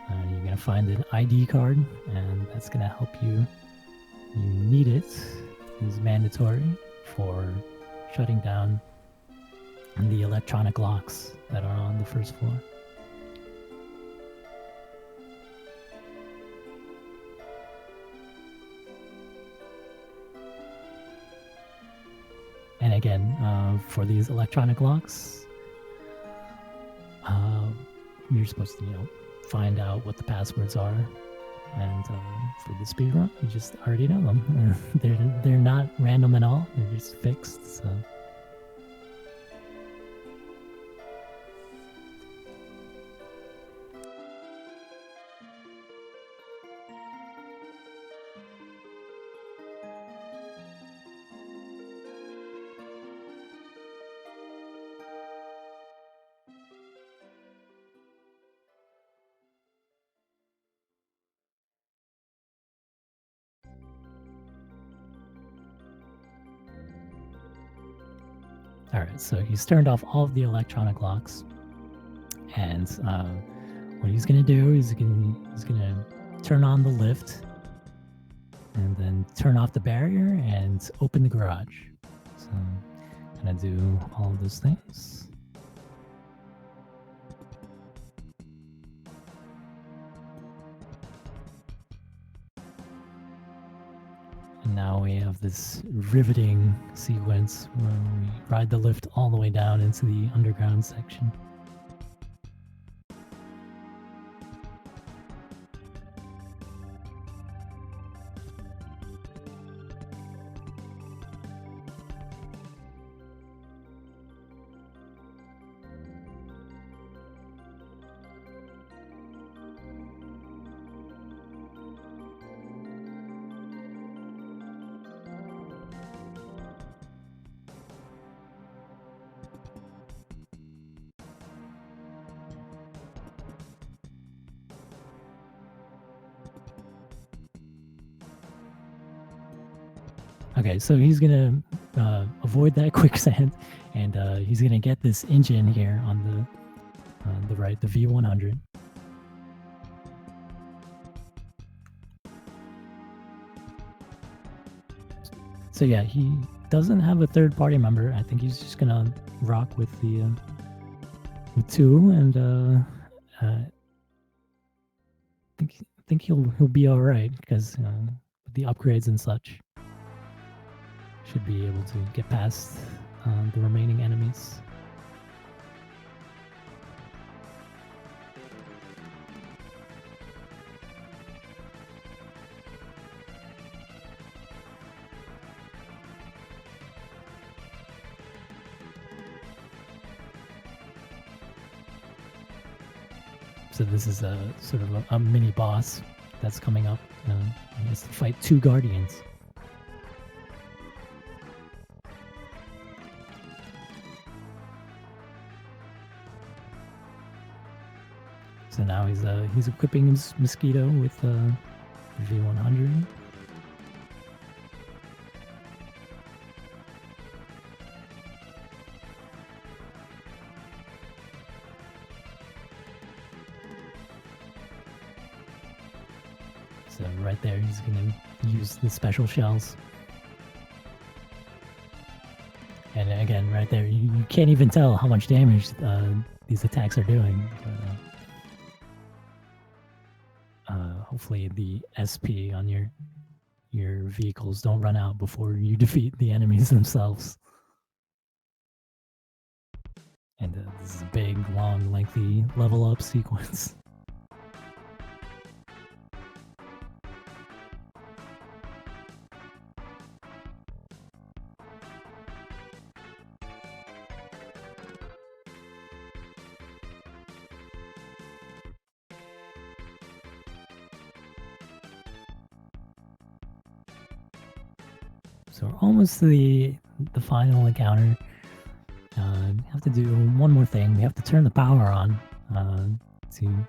you're going to find an ID card, and that's going to help you. You need it. It's mandatory for shutting down the electronic locks that are on the 1st floor. And again, for these electronic locks, you're supposed to, find out what the passwords are. And for the speedrun, you just already know them. They're not random at all. They're just fixed. So. Alright, so he's turned off all of the electronic locks. And what he's going to do is he's going to turn on the lift and then turn off the barrier and open the garage. So I'm going to do all of those things. And now we have this riveting sequence where we ride the lift all the way down into the underground section. Okay, so he's gonna avoid that quicksand, and he's gonna get this engine here on the right, the V100. So yeah, he doesn't have a third-party member. I think he's just gonna rock with the with 2, and I think he'll be all right because with the upgrades and such. Should be able to get past the remaining enemies. So this is a sort of a mini boss that's coming up. He has to fight 2 guardians. So now he's equipping his Mosquito with V100. So right there, he's going to use the special shells. And again, right there, you can't even tell how much damage these attacks are doing. But, hopefully the SP on your vehicles don't run out before you defeat the enemies themselves. And this is a big, long, lengthy level up sequence. So we're almost to the final encounter. We have to do one more thing. We have to turn the power on to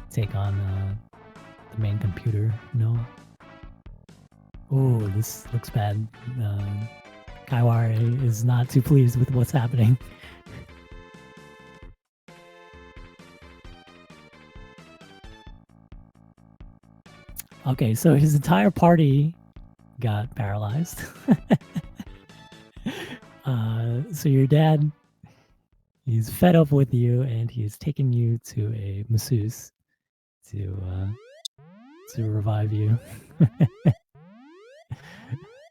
take on the main computer. No. Oh, this looks bad. Kaiware is not too pleased with what's happening. Okay, so his entire party got paralyzed. So your dad, he's fed up with you, and he's taken you to a masseuse to revive you.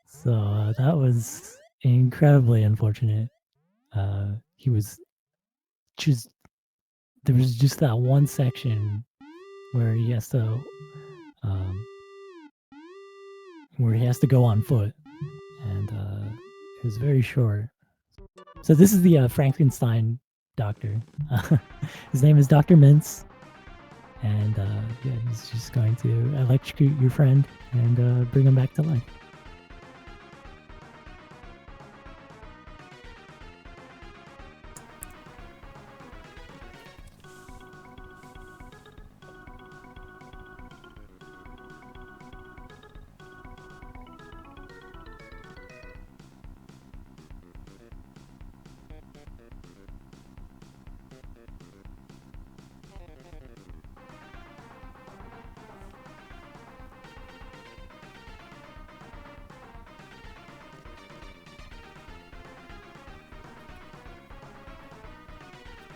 So that was incredibly unfortunate. He was just there was just that one section where he has to go on foot, and it was very short. So this is the Frankenstein doctor. His name is Dr. Mintz, and yeah, he's just going to electrocute your friend and bring him back to life.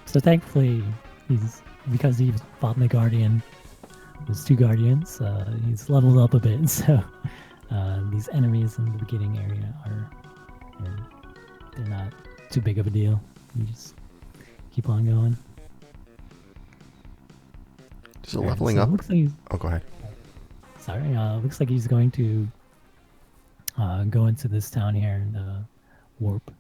So thankfully, because he fought the Guardian, there's 2 Guardians, he's leveled up a bit, so these enemies in the beginning area they're not too big of a deal. You just keep on going. Is it leveling up? Looks like go ahead. Sorry, looks like he's going to go into this town here and warp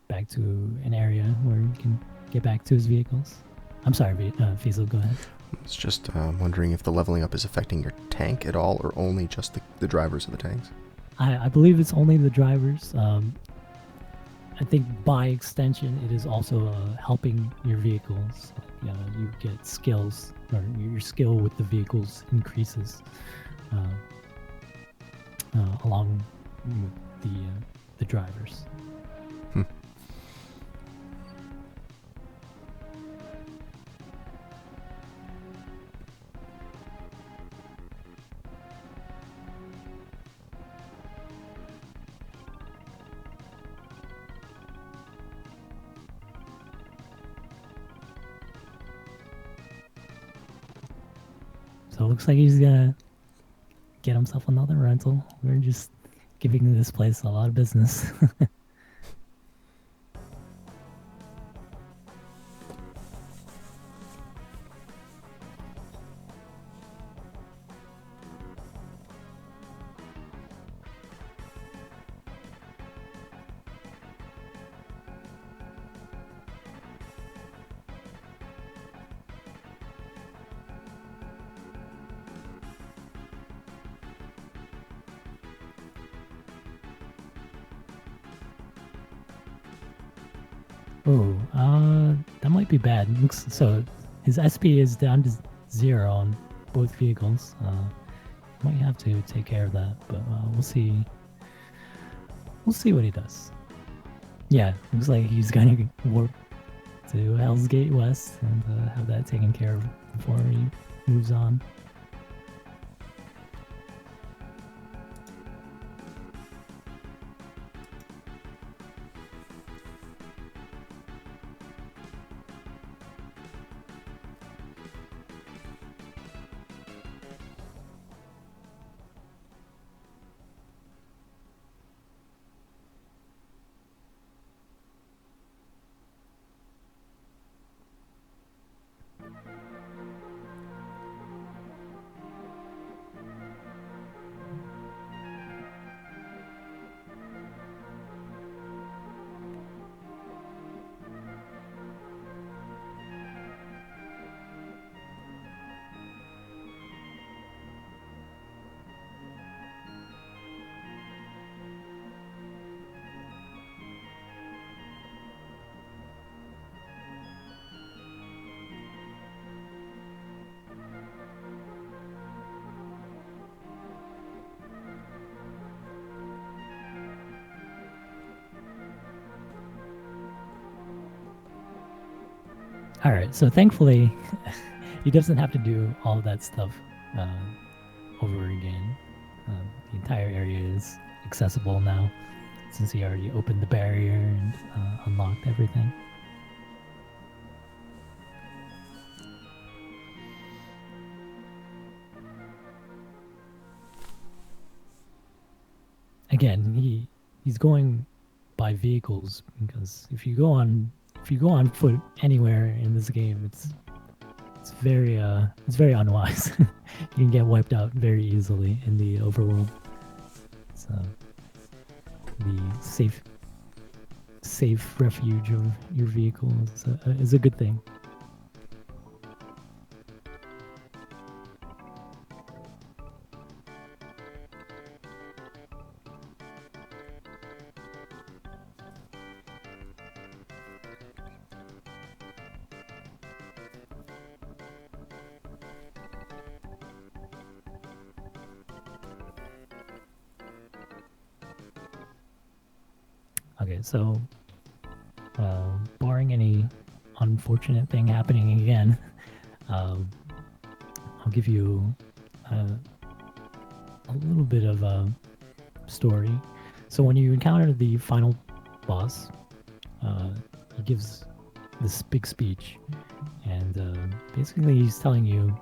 back to an area where he can get back to his vehicles. I'm sorry, Fiesel, go ahead. It's just wondering if the leveling up is affecting your tank at all, or only just the drivers of the tanks. I believe it's only the drivers. I think by extension, it is also helping your vehicles. You get skills, or your skill with the vehicles increases along with the drivers. So it looks like he's gonna get himself another rental. We're just giving this place a lot of business. Oh, that might be bad. So his SP is down to 0 on both vehicles. Might have to take care of that, but we'll see. We'll see what he does. Yeah, looks like he's gonna warp to Hell's Gate West and have that taken care of before he moves on. All right, so thankfully, he doesn't have to do all that stuff over again. The entire area is accessible now since he already opened the barrier and unlocked everything. Again, he's going by vehicles because if you go on foot anywhere in this game, it's very unwise. You can get wiped out very easily in the overworld. So the safe refuge of your vehicle is a good thing. Okay, so barring any unfortunate thing happening again, I'll give you a little bit of a story. So when you encounter the final boss, he gives this big speech, and basically he's telling you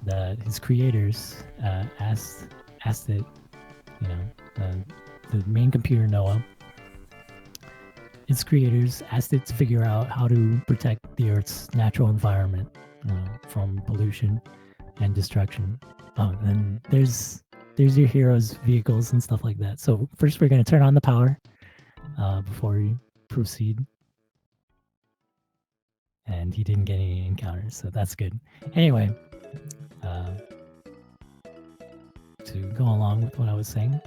that his creators asked it, the main computer Noah. Its creators asked it to figure out how to protect the Earth's natural environment from pollution and destruction. Oh, and there's your heroes' vehicles and stuff like that. So first we're going to turn on the power before we proceed. And he didn't get any encounters, so that's good. Anyway, to go along with what I was saying,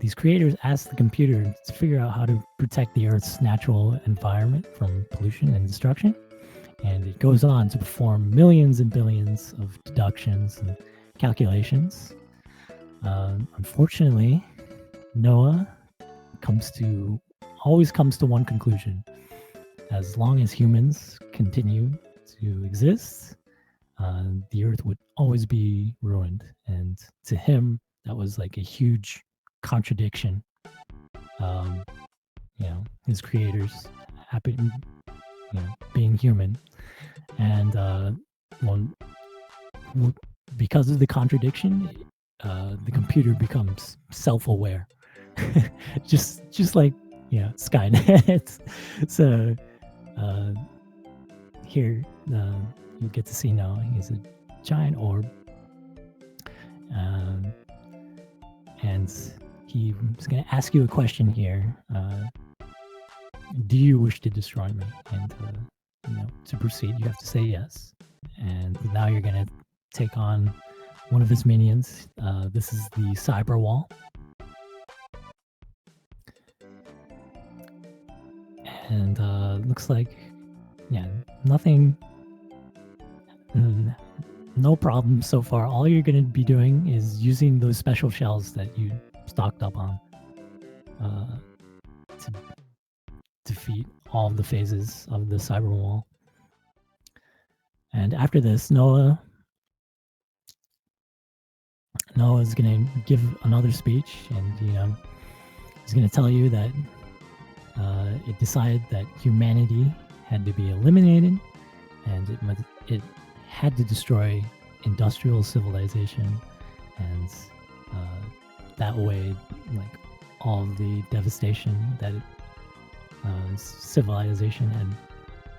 these creators asked the computer to figure out how to protect the Earth's natural environment from pollution and destruction. And it goes on to perform millions and billions of deductions and calculations. Unfortunately, Noah always comes to one conclusion. As long as humans continue to exist, the Earth would always be ruined. And to him, that was like a huge contradiction. His creators being human, and because of the contradiction, the computer becomes self-aware, just like Skynet. So here you get to see now he's a giant orb, and he's going to ask you a question here. Do you wish to destroy me? And to proceed, you have to say yes. And now you're going to take on one of his minions. This is the cyber wall. And looks like, yeah, nothing, no problem so far. All you're going to be doing is using those special shells that you stocked up on to defeat all of the phases of the cyber wall. And after this, Noah's going to give another speech, and he's going to tell you that it decided that humanity had to be eliminated, and it had to destroy industrial civilization, and that way, like, all of the devastation that civilization had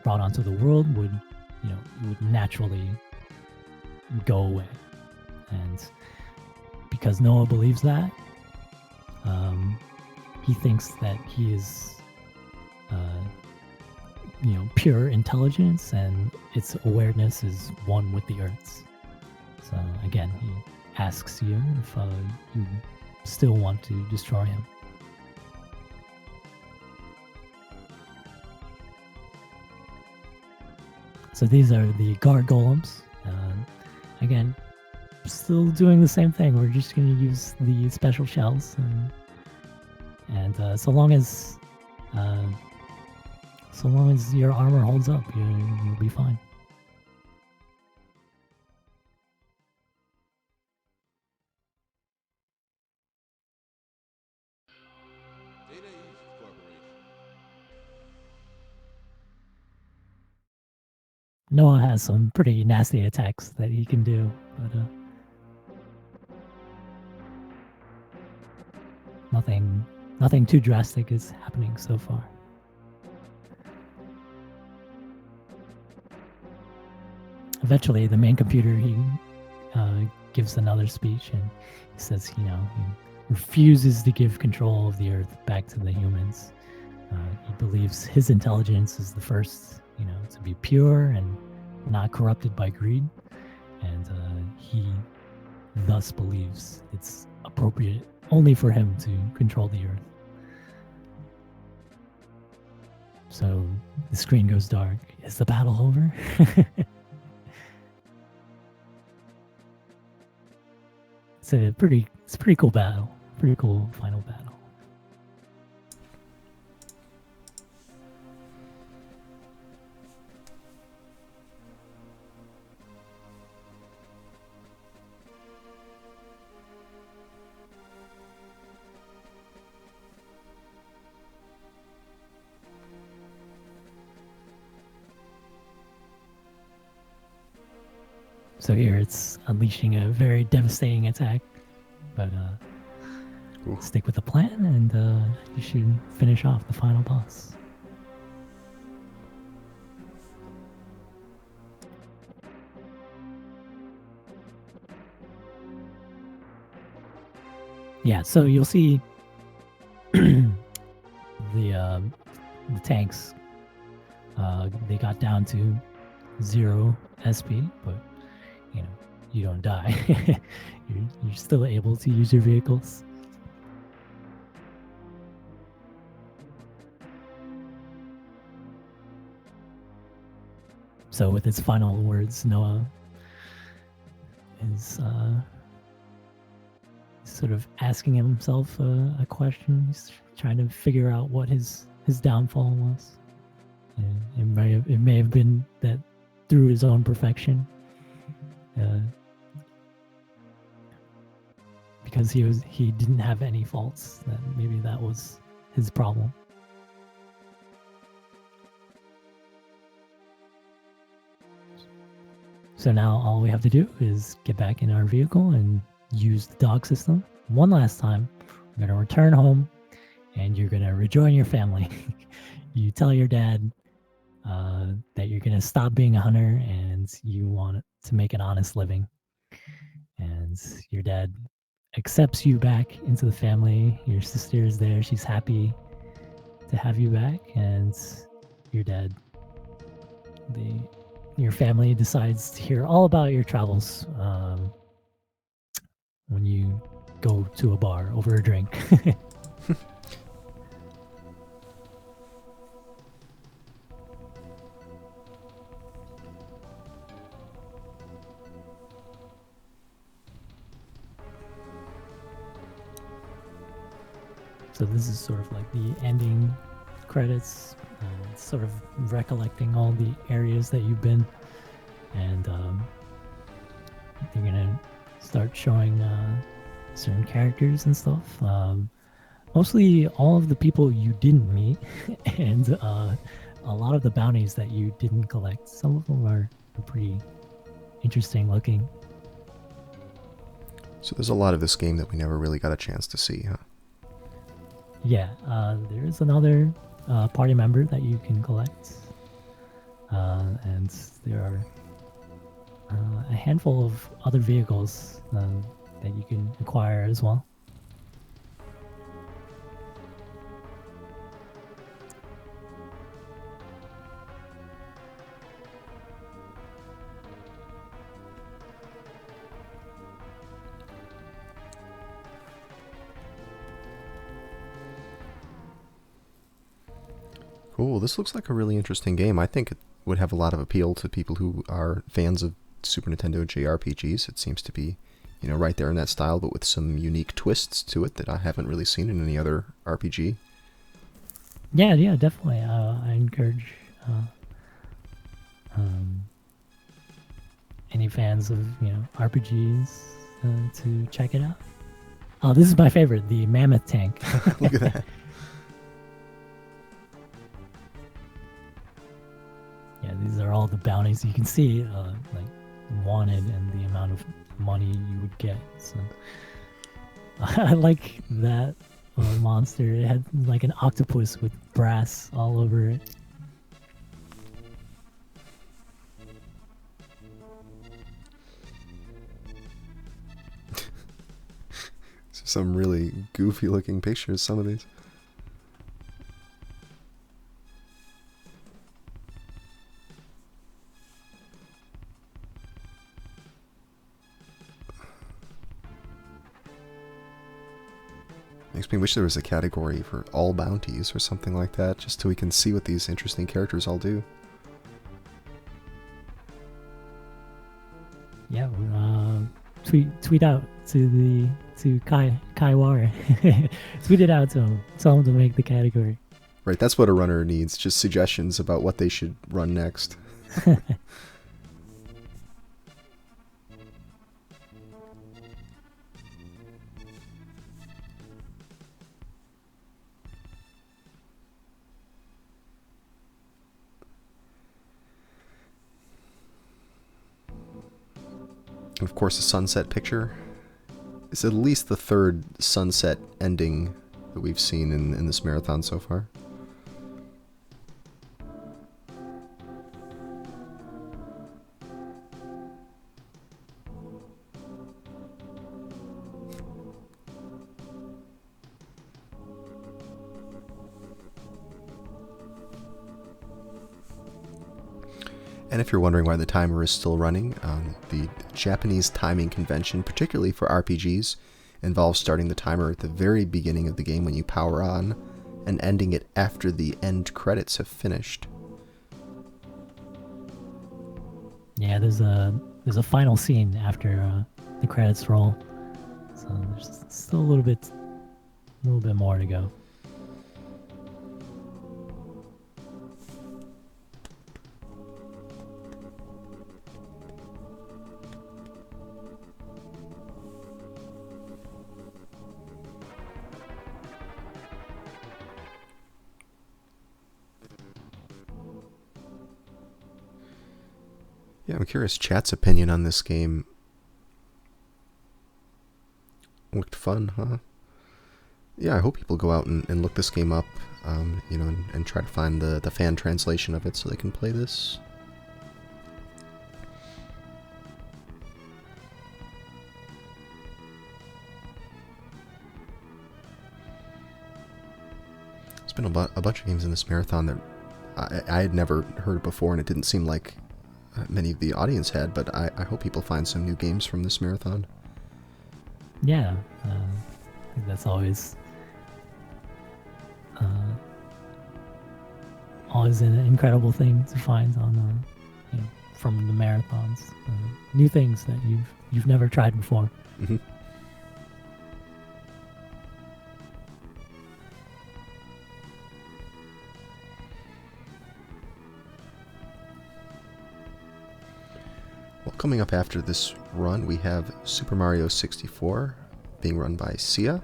brought onto the world would, it would naturally go away. And because Noah believes that, he thinks that he is pure intelligence, and its awareness is one with the Earth's. So again, he asks you if you still want to destroy him. So these are the guard golems. Again, still doing the same thing. We're just going to use the special shells, and so long as your armor holds up, you'll be fine. Noah has some pretty nasty attacks that he can do, but nothing too drastic is happening so far. Eventually, the main computer, he gives another speech, and he says, he refuses to give control of the Earth back to the humans. He believes his intelligence is the first, to be pure and not corrupted by greed, and he thus believes it's appropriate only for him to control the Earth. So the screen goes dark. Is the battle over? It's a pretty cool battle. Pretty cool final battle. So here it's unleashing a very devastating attack, but stick with the plan, and you should finish off the final boss. Yeah, so you'll see the tanks. They got down to 0 SP, but you don't die. you're still able to use your vehicles. So with his final words, Noah is sort of asking himself a question. He's trying to figure out what his downfall was. And it may have been that through his own perfection, because he didn't have any faults, that maybe that was his problem. So now all we have to do is get back in our vehicle and use the dog system one last time. We're going to return home, and you're going to rejoin your family. You tell your dad that you're going to stop being a hunter and you want to make an honest living. And your dad accepts you back into the family. Your sister is there. She's happy to have you back. And your dad, your family decides to hear all about your travels when you go to a bar over a drink. So this is sort of like the ending credits, sort of recollecting all the areas that you've been, and you're gonna start showing certain characters and stuff. Mostly all of the people you didn't meet, and a lot of the bounties that you didn't collect. Some of them are pretty interesting looking. So there's a lot of this game that we never really got a chance to see, huh? Yeah, there is another party member that you can collect, and there are a handful of other vehicles that you can acquire as well. Cool. This looks like a really interesting game. I think it would have a lot of appeal to people who are fans of Super Nintendo JRPGs. It seems to be, right there in that style, but with some unique twists to it that I haven't really seen in any other RPG. Yeah, definitely. I encourage any fans of RPGs to check it out. Oh, this is my favorite, the Mammoth Tank. Look at that. Yeah, these are all the bounties you can see, like wanted and the amount of money you would get. So I like that monster. It had like an octopus with brass all over it. Some really goofy looking pictures, some of these. Makes me wish there was a category for all bounties or something like that, just so we can see what these interesting characters all do. Yeah, tweet out to Kaiware. Tweet it out to him. Tell him to make the category. Right, that's what a runner needs, just suggestions about what they should run next. And of course, the sunset picture is at least the third sunset ending that we've seen in this marathon so far. And if you're wondering why the timer is still running, the Japanese timing convention, particularly for RPGs, involves starting the timer at the very beginning of the game when you power on, and ending it after the end credits have finished. Yeah, there's a final scene after the credits roll, so there's still a little bit more to go. Yeah, I'm curious, chat's opinion on this game. Looked fun, huh? Yeah, I hope people go out and look this game up, and try to find the fan translation of it so they can play this. There's been a bunch of games in this marathon that I had never heard before, and it didn't seem like many of the audience had, but I hope people find some new games from this marathon. Yeah, I think that's always an incredible thing to find on from the marathons. New things that you've never tried before. Mm-hmm. coming up after this run, we have Super Mario 64 being run by Sia.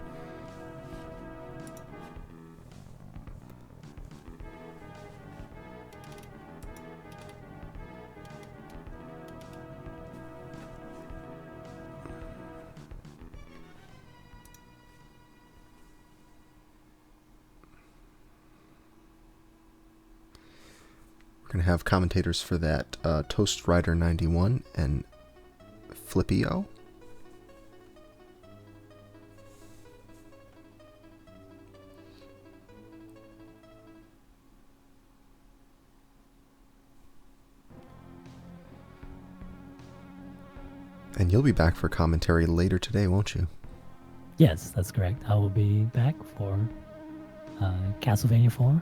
We're going to have commentators for that Toast Rider 91 and Flippio. And you'll be back for commentary later today, won't you? Yes, that's correct. I will be back for Castlevania 4.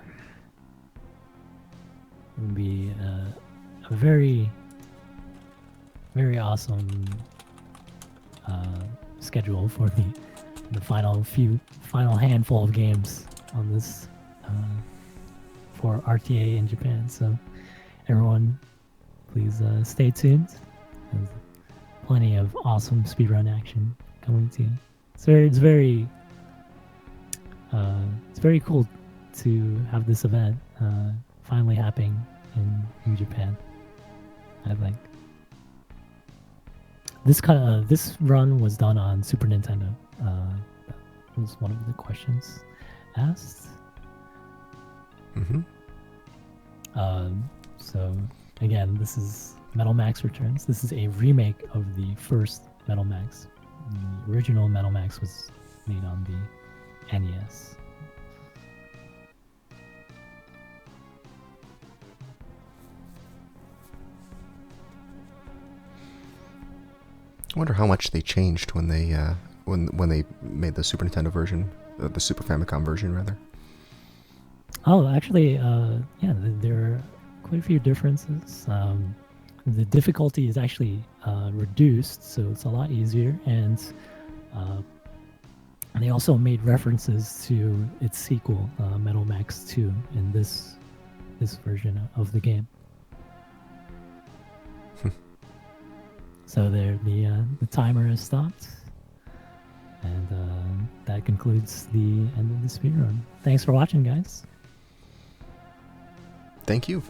It will be a very, very awesome schedule for the final handful of games on this for RTA in Japan. So everyone, please stay tuned. There's plenty of awesome speedrun action coming to you. It's very cool to have this event finally happening in Japan. I think this run was done on Super Nintendo. That was one of the questions asked. Mm-hmm. So again, this is Metal Max Returns. This is a remake of the first Metal Max. The original Metal Max was made on the NES. I wonder how much they changed when they when they made the Super Nintendo version, the Super Famicom version, rather. Oh, actually, yeah, there are quite a few differences. The difficulty is actually reduced, so it's a lot easier, and they also made references to its sequel, Metal Max 2, in this version of the game. So there, the timer has stopped, and that concludes the end of the speedrun. Thanks for watching, guys. Thank you.